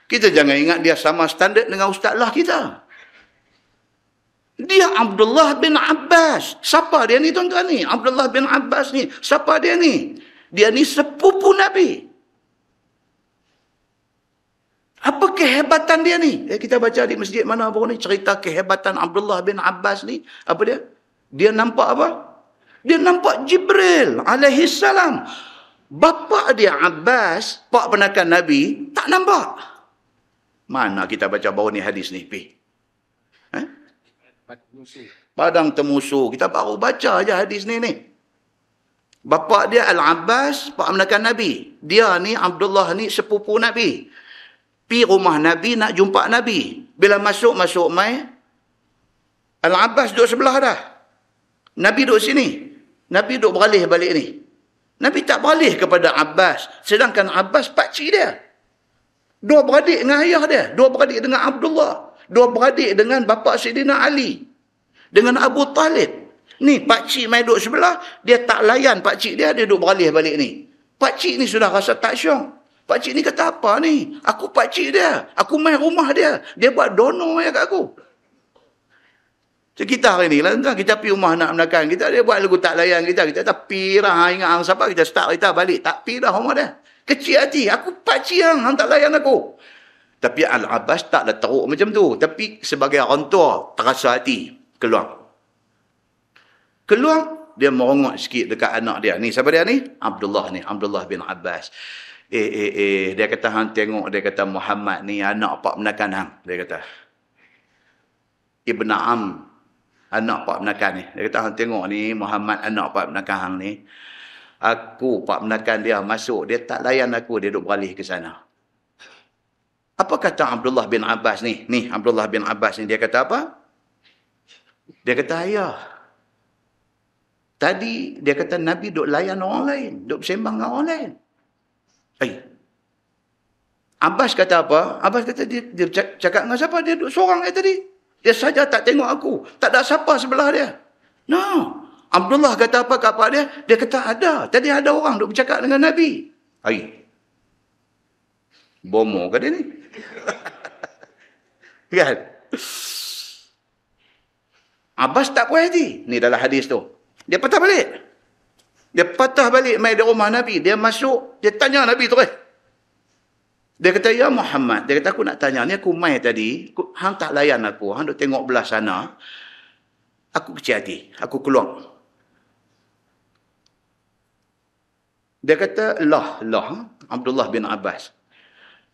Kita jangan ingat dia sama standard dengan Ustaz Lah kita. Dia Abdullah bin Abbas. Siapa dia ni tuan-tuan ni? Abdullah bin Abbas ni. Siapa dia ni? Dia ni sepupu Nabi. Apa kehebatan dia ni? Kita baca di masjid mana baru ni cerita kehebatan Abdullah bin Abbas ni. Apa dia? Dia nampak apa? Dia nampak Jibril alaihi salam. Bapa dia Abbas, pak penakan Nabi, tak nampak. Mana kita baca baru ni hadis ni? Padang Temusu. Kita baru baca aja hadis ni. Bapa dia Al-Abbas, pak penakan Nabi. Dia ni Abdullah ni sepupu Nabi. Pi rumah Nabi nak jumpa Nabi. Bila masuk mai. Al-Abbas duduk sebelah dah. Nabi duduk sini. Nabi duduk beralih balik ni. Nabi tak beralih kepada Abbas. Sedangkan Abbas pakcik dia. 2 beradik dengan ayah dia. 2 beradik dengan Abdullah. 2 beradik dengan bapa Sayyidina Ali. Dengan Abu Talib. Ni pakcik mai duduk sebelah. Dia tak layan pakcik dia. Dia duduk beralih balik ni. Pakcik ni sudah rasa tak syok. Pakcik ni kata apa ni? Aku pakcik dia. Aku main rumah dia. Dia buat dono ya kat aku. So, kita hari ni lah, kita pergi rumah nak menakan kita, dia buat lagu tak layan kita. Kita tak pergi dah, ingat hang siapa, kita start kita balik. Tak pergi dah rumah dia. Kecil hati. Aku pakcik hang tak layan aku. Tapi Al-Abbas taklah teruk macam tu. Tapi sebagai orang tua, terasa hati. Keluar, dia merongok sikit dekat anak dia. Ni, siapa dia ni? Abdullah ni. Abdullah bin Abbas. Dia kata, hang tengok, dia kata, Muhammad ni anak pak menakan hang. Dia kata, Ibn Am, anak pak menakan ni. Dia kata, hang tengok ni, Muhammad anak pak menakan hang ni. Aku pak menakan dia masuk, dia tak layan aku, dia duduk beralih ke sana. Apa kata Abdullah bin Abbas ni? Ni, Abdullah bin Abbas ni, dia kata apa? Dia kata, ayah, tadi dia kata Nabi duk layan orang lain, duk bersembang dengan orang lain. Abbas kata apa? Abbas kata dia cakap dengan siapa? Dia duduk seorang tadi. Dia saja tak tengok aku. Tak ada siapa sebelah dia. No. Abdullah kata apa kat dia? Dia kata ada. Tadi ada orang duk bercakap dengan Nabi. Bomo ke dia ni? Kan? Abbas tak puas hati. Ni dalam hadis tu. Dia patah balik. Dia patah balik mai di rumah Nabi. Dia masuk. Dia tanya Nabi terus. Dia kata, ya Muhammad. Dia kata, aku nak tanya. Ni aku mai tadi. Hang tak layan aku. Hang duk tengok belah sana. Aku kecil hati. Aku keluar. Dia kata, lah. Abdullah bin Abbas.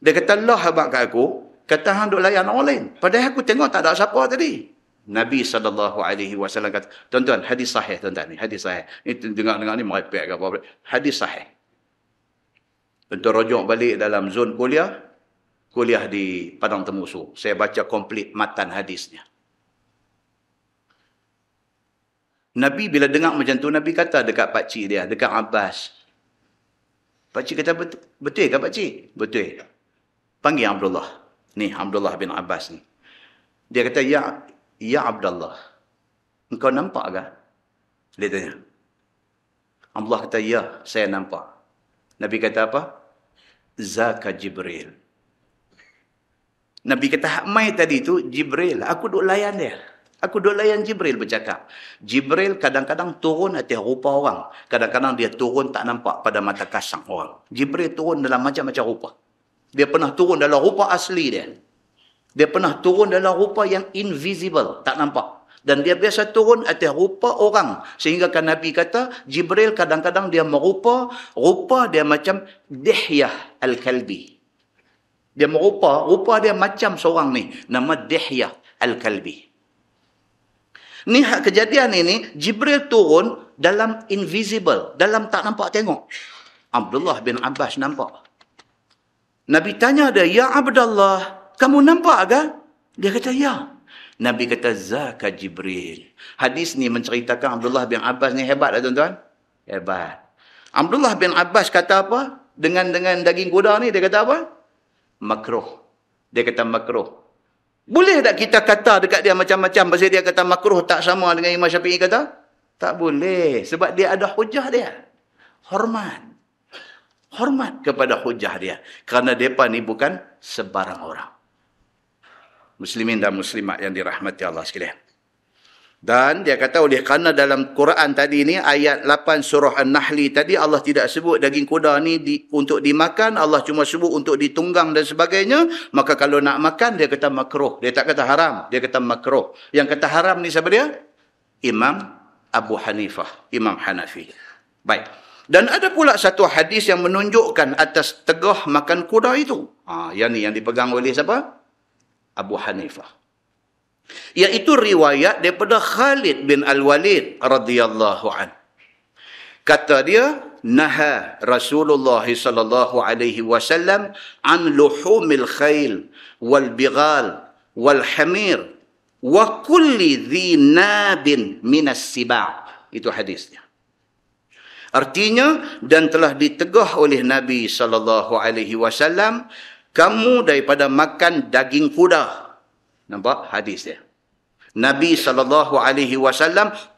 Dia kata, lah abang kat aku. Kata, hang duk layan orang lain. Padahal aku tengok tak ada siapa tadi. Nabi SAW kata, tuan-tuan, hadis sahih tuan-tuan ni. Hadis sahih. Ini dengar-dengar ni merepek ke apa. Hadis sahih. Untuk rujuk balik dalam zon kuliah di Padang Temusu. Saya baca komplit matan hadisnya. Nabi bila dengar macam tu, Nabi kata dekat pakcik dia, dekat Abbas. Pakcik kata, betul ke pakcik? Betul. Panggil Abdullah. Ni, Abdullah bin Abbas ni. Dia kata, ya Abdullah, engkau nampak ke? Dia tanya. Abdullah kata, ya, saya nampak. Nabi kata apa? Zaka Jibril. Nabi kata, hak mai tadi tu Jibril. Aku duk layan dia. Aku duk layan Jibril bercakap. Jibril kadang-kadang turun atas rupa orang. Kadang-kadang dia turun tak nampak pada mata kasang orang. Jibril turun dalam macam-macam rupa. Dia pernah turun dalam rupa asli dia. Dia pernah turun dalam rupa yang invisible. Tak nampak. Dan dia biasa turun atas rupa orang. Sehingga kan Nabi kata, Jibril kadang-kadang dia rupa dia macam Dihyah Al-Kalbi. Dia rupa dia macam seorang ni. Nama Dihyah Al-Kalbi. Ni hak kejadian ini, Jibril turun dalam invisible. Dalam tak nampak tengok. Abdullah bin Abbas nampak. Nabi tanya dia, ya Abdullah, kamu nampak ke? Dia kata, ya. Nabi kata, Zaka Jibril. Hadis ni menceritakan Abdullah bin Abbas ni hebat lah tuan-tuan. Hebat. Abdullah bin Abbas kata apa? Dengan daging kuda ni, dia kata apa? Makruh. Dia kata makruh. Boleh tak kita kata dekat dia macam-macam pasal dia kata makruh tak sama dengan Imam Syafi'i kata? Tak boleh. Sebab dia ada hujah dia. Hormat kepada hujah dia. Kerana mereka ni bukan sebarang orang. Muslimin dan muslimat yang dirahmati Allah sekalian. Dan dia kata oleh kerana dalam Quran tadi ni, ayat 8 surah An-Nahli tadi, Allah tidak sebut daging kuda ni untuk dimakan. Allah cuma sebut untuk ditunggang dan sebagainya. Maka kalau nak makan, dia kata makruh. Dia tak kata haram. Dia kata makruh. Yang kata haram ni siapa dia? Imam Abu Hanifah. Imam Hanafi. Baik. Dan ada pula satu hadis yang menunjukkan atas tegah makan kuda itu. Yang ni yang dipegang oleh siapa? Abu Hanifah. Iaitu riwayat daripada Khalid bin Al-Walid radhiyallahu an. Kata dia, naha Rasulullah sallallahu alaihi wasallam an luhumil khail wal bighal wal hamir wa kulli dhi nabin minas siba'. Itu hadisnya. Artinya, dan telah ditegah oleh Nabi sallallahu alaihi wasallam, kamu daripada makan daging kuda. Nampak hadis dia. Nabi SAW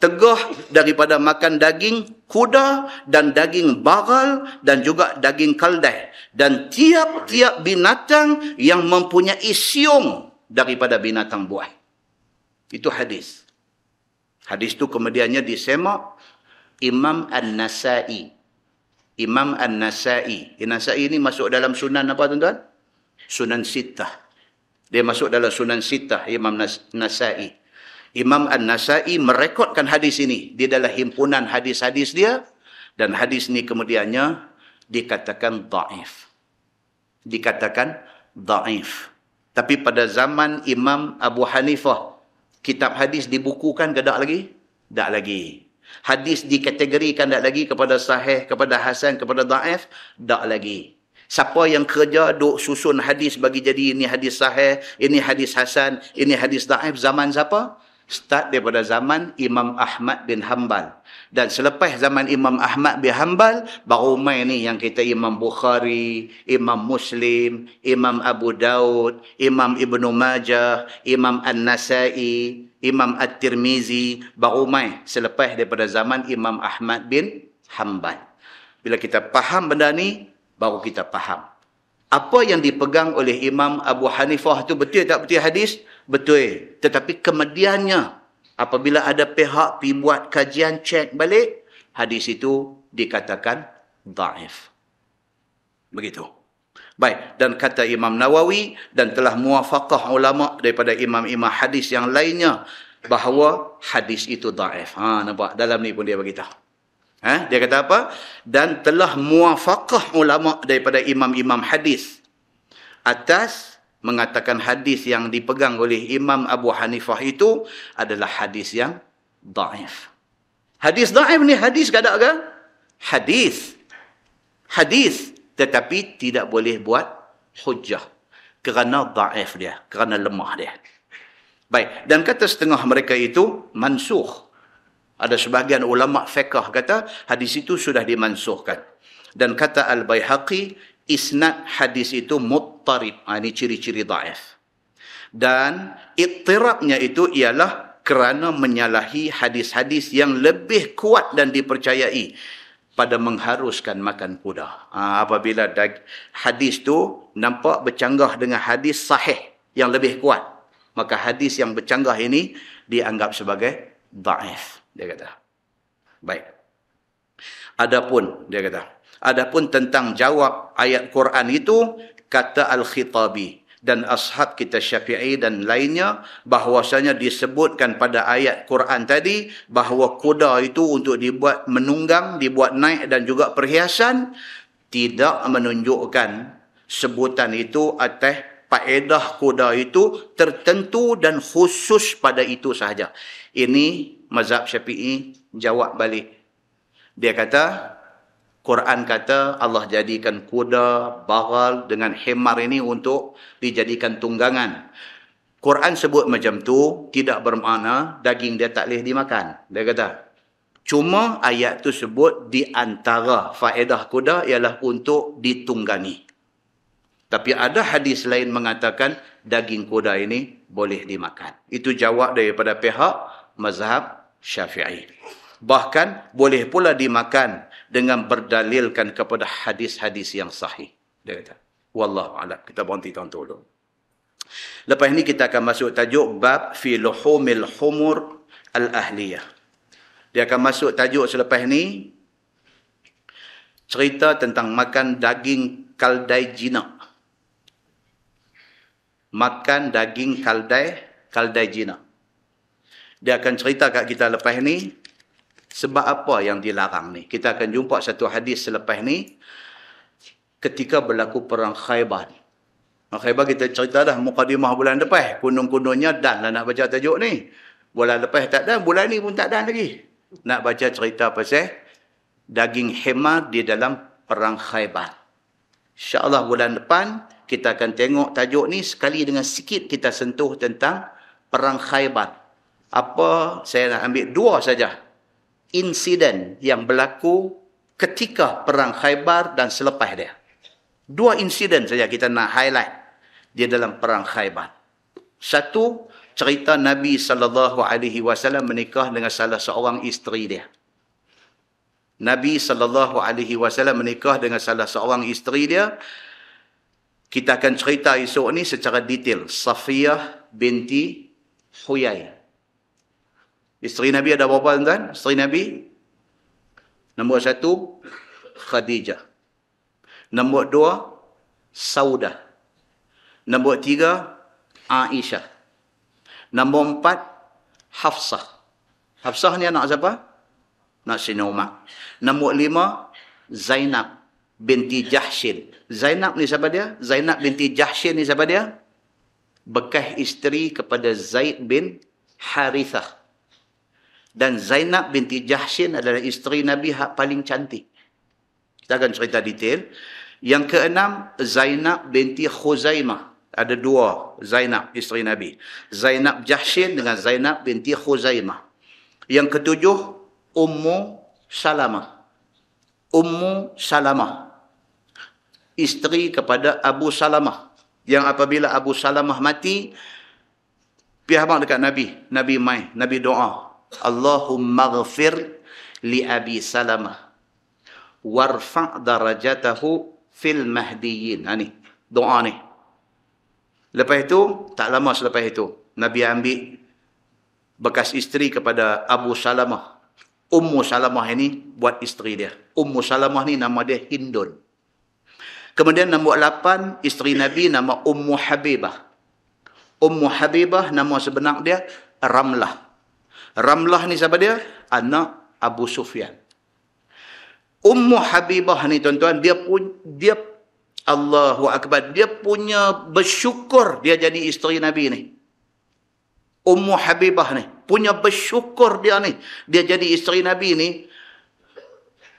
tegah daripada makan daging kuda dan daging bagal dan juga daging kaldai. Dan tiap-tiap binatang yang mempunyai siung daripada binatang buas. Itu hadis. Hadis itu kemudiannya disemak Imam An-Nasai. Imam An-Nasai. An-Nasai ini masuk dalam sunan apa tuan-tuan? Sunan Sittah. Dia masuk dalam Sunan Sittah, Imam Nasai. Imam An-Nasai merekodkan hadis ini di dalam himpunan hadis-hadis dia, dan hadis ini kemudiannya dikatakan dhaif. Dikatakan dhaif. Tapi pada zaman Imam Abu Hanifah, kitab hadis dibukukan ke tak lagi? Tak lagi. Hadis dikategorikan tak lagi kepada sahih, kepada hasan, kepada dhaif? Tak lagi. Siapa yang kerja duk susun hadis bagi jadi ini hadis sahih, ini hadis hasan, ini hadis dhaif, zaman siapa? Start daripada zaman Imam Ahmad bin Hanbal. Dan selepas zaman Imam Ahmad bin Hanbal, baru main ni yang kita Imam Bukhari, Imam Muslim, Imam Abu Daud, Imam Ibnu Majah, Imam An-Nasai, Imam At-Tirmizi, baru main selepas daripada zaman Imam Ahmad bin Hanbal. Bila kita faham benda ni, baru kita faham. Apa yang dipegang oleh Imam Abu Hanifah tu betul tak betul hadis? Betul. Tetapi kemudiannya, apabila ada pihak pergi buat kajian, cek balik, hadis itu dikatakan dhaif. Begitu. Baik, dan kata Imam Nawawi, dan telah muwafaqah ulama daripada imam-imam hadis yang lainnya, bahawa hadis itu dhaif. Nampak? Dalam ni pun dia beritahu. Dia kata apa? Dan telah muwafaqah ulama daripada imam-imam hadis atas mengatakan hadis yang dipegang oleh Imam Abu Hanifah itu adalah hadis yang dhaif. Hadis dhaif ni hadis ke tak ke? Hadis. Hadis. Tetapi tidak boleh buat hujjah. Kerana dhaif dia. Kerana lemah dia. Baik. Dan kata setengah mereka itu mansukh. Ada sebahagian ulama fiqh kata hadis itu sudah dimansuhkan. Dan kata Al-Baihaqi, isnad hadis itu muttarib. Ini ciri-ciri dhaif. Dan ittirabnya itu ialah kerana menyalahi hadis-hadis yang lebih kuat dan dipercayai pada mengharuskan makan kuda. Apabila hadis tu nampak bercanggah dengan hadis sahih yang lebih kuat, maka hadis yang bercanggah ini dianggap sebagai dhaif. Dia kata. Baik. Adapun tentang jawab ayat Quran itu, kata Al-Khitabi dan ashab kita Syafi'i dan lainnya, bahawasanya disebutkan pada ayat Quran tadi bahawa kuda itu untuk dibuat menunggang, dibuat naik dan juga perhiasan, tidak menunjukkan sebutan itu atas faedah kuda itu tertentu dan khusus pada itu sahaja. Ini mazhab Syafi'i jawab balik. Dia kata, Quran kata Allah jadikan kuda, bagal dengan himar ini untuk dijadikan tunggangan. Quran sebut macam tu tidak bermakna daging dia tak boleh dimakan. Dia kata, cuma ayat tu sebut di antara faedah kuda ialah untuk ditunggangi. Tapi ada hadis lain mengatakan daging kuda ini boleh dimakan. Itu jawab daripada pihak mazhab Syafi'i. Bahkan boleh pula dimakan dengan berdalilkan kepada hadis-hadis yang sahih. Dia kata, wallahu a'lam. Kita berhenti tahun dulu. Lepas ni kita akan masuk tajuk bab fi luhumil humur al-ahliyah. Dia akan masuk tajuk selepas ni cerita tentang makan daging kaldai jinak. Makan daging kaldai jinak. Dia akan cerita kat kita lepas ni sebab apa yang dilarang ni. Kita akan jumpa satu hadis selepas ni ketika berlaku perang Khaybar. Khaybar kita cerita dah mukadimah bulan lepas. Kunung-kunungnya dah lah nak baca tajuk ni. Bulan lepas tak dah, bulan ni pun tak dah lagi. Nak baca cerita pasal daging himar di dalam perang Khaybar. InsyaAllah bulan depan kita akan tengok tajuk ni sekali dengan sikit kita sentuh tentang perang Khaybar. Apa, saya nak ambil dua saja insiden yang berlaku ketika perang Khaybar dan selepas dia. Dua insiden saja kita nak highlight di dalam perang Khaybar. Satu, cerita Nabi SAW menikah dengan salah seorang isteri dia. Nabi SAW menikah dengan salah seorang isteri dia. Kita akan cerita esok ni secara detail. Safiyah binti Huyai. Isteri Nabi ada berapa tuan? Isteri Nabi? Nombor satu, Khadijah. Nombor dua, Saudah. Nombor 3, Aisyah. Nombor 4, Hafsah. Hafsah ni anak siapa? Nak Sayyidina Umar. Nombor 5, Zainab binti Jahshin. Zainab ni siapa dia? Zainab binti Jahshin ni siapa dia? Bekas isteri kepada Zaid bin Harithah. Dan Zainab binti Jahshin adalah isteri Nabi yang paling cantik. Kita akan cerita detail. Yang keenam, Zainab binti Khuzaimah. Ada 2 Zainab, isteri Nabi. Zainab Jahshin dengan Zainab binti Khuzaimah. Yang ketujuh, Ummu Salamah. Ummu Salamah, isteri kepada Abu Salamah. Yang apabila Abu Salamah mati, pihak abang dekat Nabi. Nabi mai, Nabi doa. Allahumma ghafir li Abi Salamah. Warfa' darajatahu fil mahdiyin. Ni, doa ni. Lepas itu, tak lama selepas itu, Nabi ambil bekas isteri kepada Abu Salamah. Ummu Salamah ini buat isteri dia. Ummu Salamah ni nama dia Hindun. Kemudian nombor 8, isteri Nabi nama Ummu Habibah. Ummu Habibah nama sebenar dia Ramlah. Ramlah ni siapa dia? Anak Abu Sufyan. Ummu Habibah ni tuan-tuan, dia Allahu Akbar, dia punya bersyukur dia jadi isteri Nabi ni. Ummu Habibah ni punya bersyukur dia ni, dia jadi isteri Nabi ni.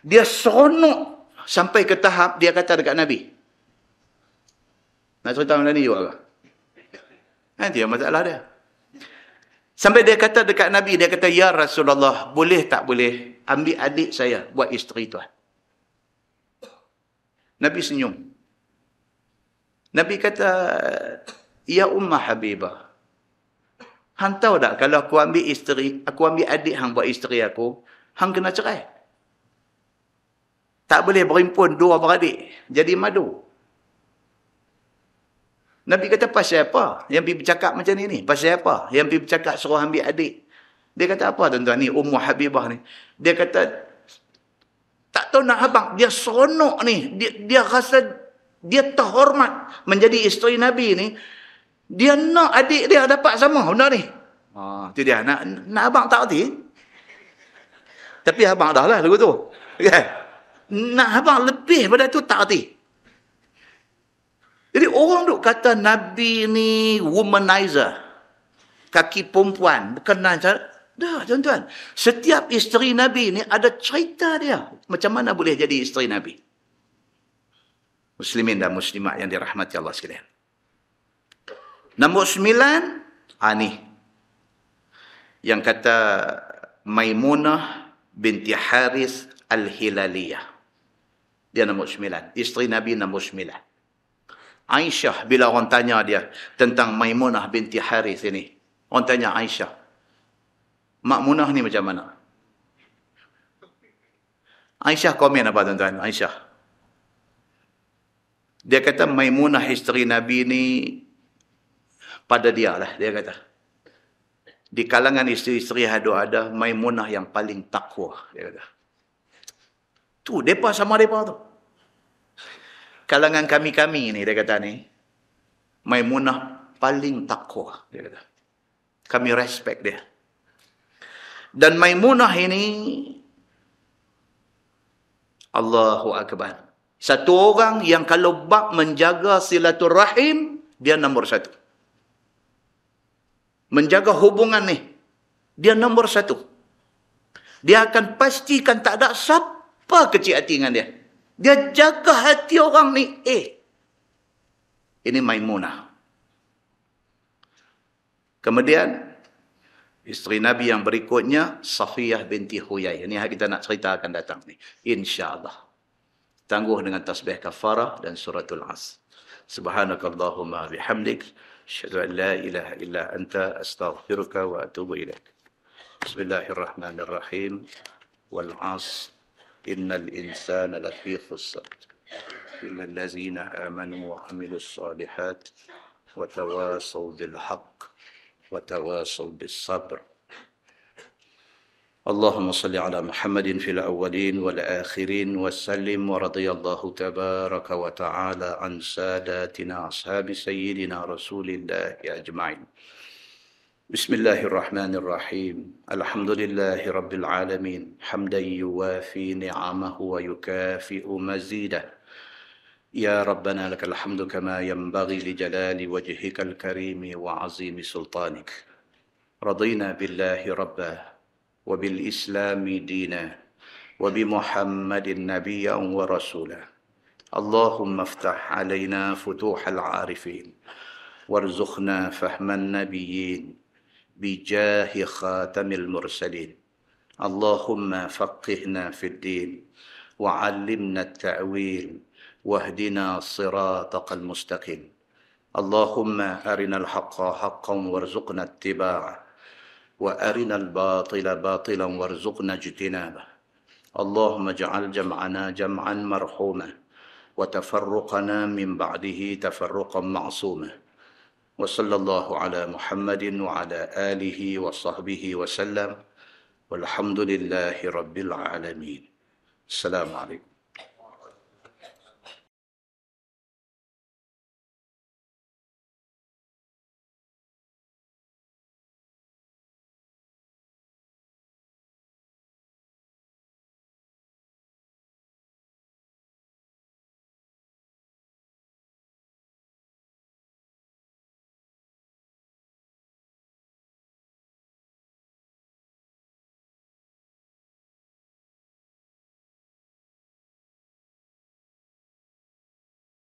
Dia seronok sampai ke tahap dia kata dekat Nabi. Nak cerita benda ni juga ke? Nanti masalah dia. Sampai dia kata dekat Nabi, dia kata, ya Rasulullah, boleh tak boleh ambil adik saya buat isteri tuan? Nabi senyum. Nabi kata, ya Ummah Habibah, hang tahu tak kalau aku ambil adik hang buat isteri aku, hang kena cerai. Tak boleh berimpun 2 beradik. Jadi madu. Nabi kata, pasal apa yang pergi bercakap macam ni? Pasal apa yang pergi bercakap suruh ambil adik? Dia kata apa tuan-tuan ni, Ummu Habibah ni? Dia kata, tak tahu nak abang, dia seronok ni. Dia rasa dia terhormat menjadi isteri Nabi ni. Dia nak adik dia dapat sama benda ni. Itu dia. Nak abang tak erti. Tapi abang dah lah lagu tu. Kan? Nak abang lebih pada tu tak erti. Jadi orang duk kata Nabi ni womanizer. Kaki perempuan. Bukan dah tuan-tuan. Setiap isteri Nabi ni ada cerita dia. Macam mana boleh jadi isteri Nabi. Muslimin dan muslimat yang dirahmati Allah sekalian. Nombor 9, ni. Yang kata Maimunah binti Haris Al-Hilaliyah. Dia nombor 9. Isteri Nabi nombor 9. Aisyah, bila orang tanya dia tentang Maimunah binti Haris ini. Orang tanya Aisyah, Mak Munah ni macam mana? Aisyah komen apa tuan-tuan? Aisyah. Dia kata Maimunah isteri Nabi ni pada dia lah. Dia kata. Di kalangan isteri-isteri ada Maimunah yang paling takwa. Dia kata. Tu, mereka sama mereka tu. Kalangan kami-kami ni, dia kata ni. Maimunah paling takwa. Dia kata. Kami respect dia. Dan Maimunah ini, Allahu Akbar. Satu orang yang kalau bab menjaga silaturahim, dia nombor 1. Menjaga hubungan ni, dia nombor 1. Dia akan pastikan tak ada siapa kecil hati dengan dia. Dia jaga hati orang ni. Ini Maimunah. Kemudian, isteri Nabi yang berikutnya, Safiyah binti Huyai. Ini yang kita nak cerita akan datang ni. InsyaAllah. Tangguh dengan tasbih kafarah dan suratul As. Subhanakallahumma bihamdik. Asyhadu an la ilaha illa anta astaghfiruka wa atubu ilaik. Bismillahirrahmanirrahim. Wal 'asr. Innal insana lafi khusr. Illa allazina amanu wa 'amilus solihat wa tawasaw bil haqq wa tawasaw bis sabr. اللهم صل على محمد في الأولين والآخرين وسلم ورضي الله تبارك وتعالى عن ساداتنا أصحاب سيدنا رسول الله أجمعين. بسم الله الرحمن الرحيم. الحمد لله رب العالمين حمدا يوافي نعمه ويكافئ مزيده. يا ربنا لك الحمد كما ينبغي لجلال وجهك الكريم وعظيم سلطانك. رضينا بالله ربا وبالإسلام دينا وبمحمد نبيا ورسولا. اللهم افتح علينا فتوح العارفين وارزقنا فهم النبيين بجاه خاتم المرسلين. اللهم فقهنا في الدين وعلمنا التأويل واهدنا صراطك المستقيم. اللهم أرنا الحق حقا وارزقنا اتباعه وأرنا الباطل باطلا وارزقنا اجتنابه. اللهم اجعل جمعنا جمعا مرحوما وتفرقنا من بعده تفرقا معصوما. وصلى الله على محمد وعلى آله وصحبه وسلم والحمد لله رب العالمين. السلام عليكم.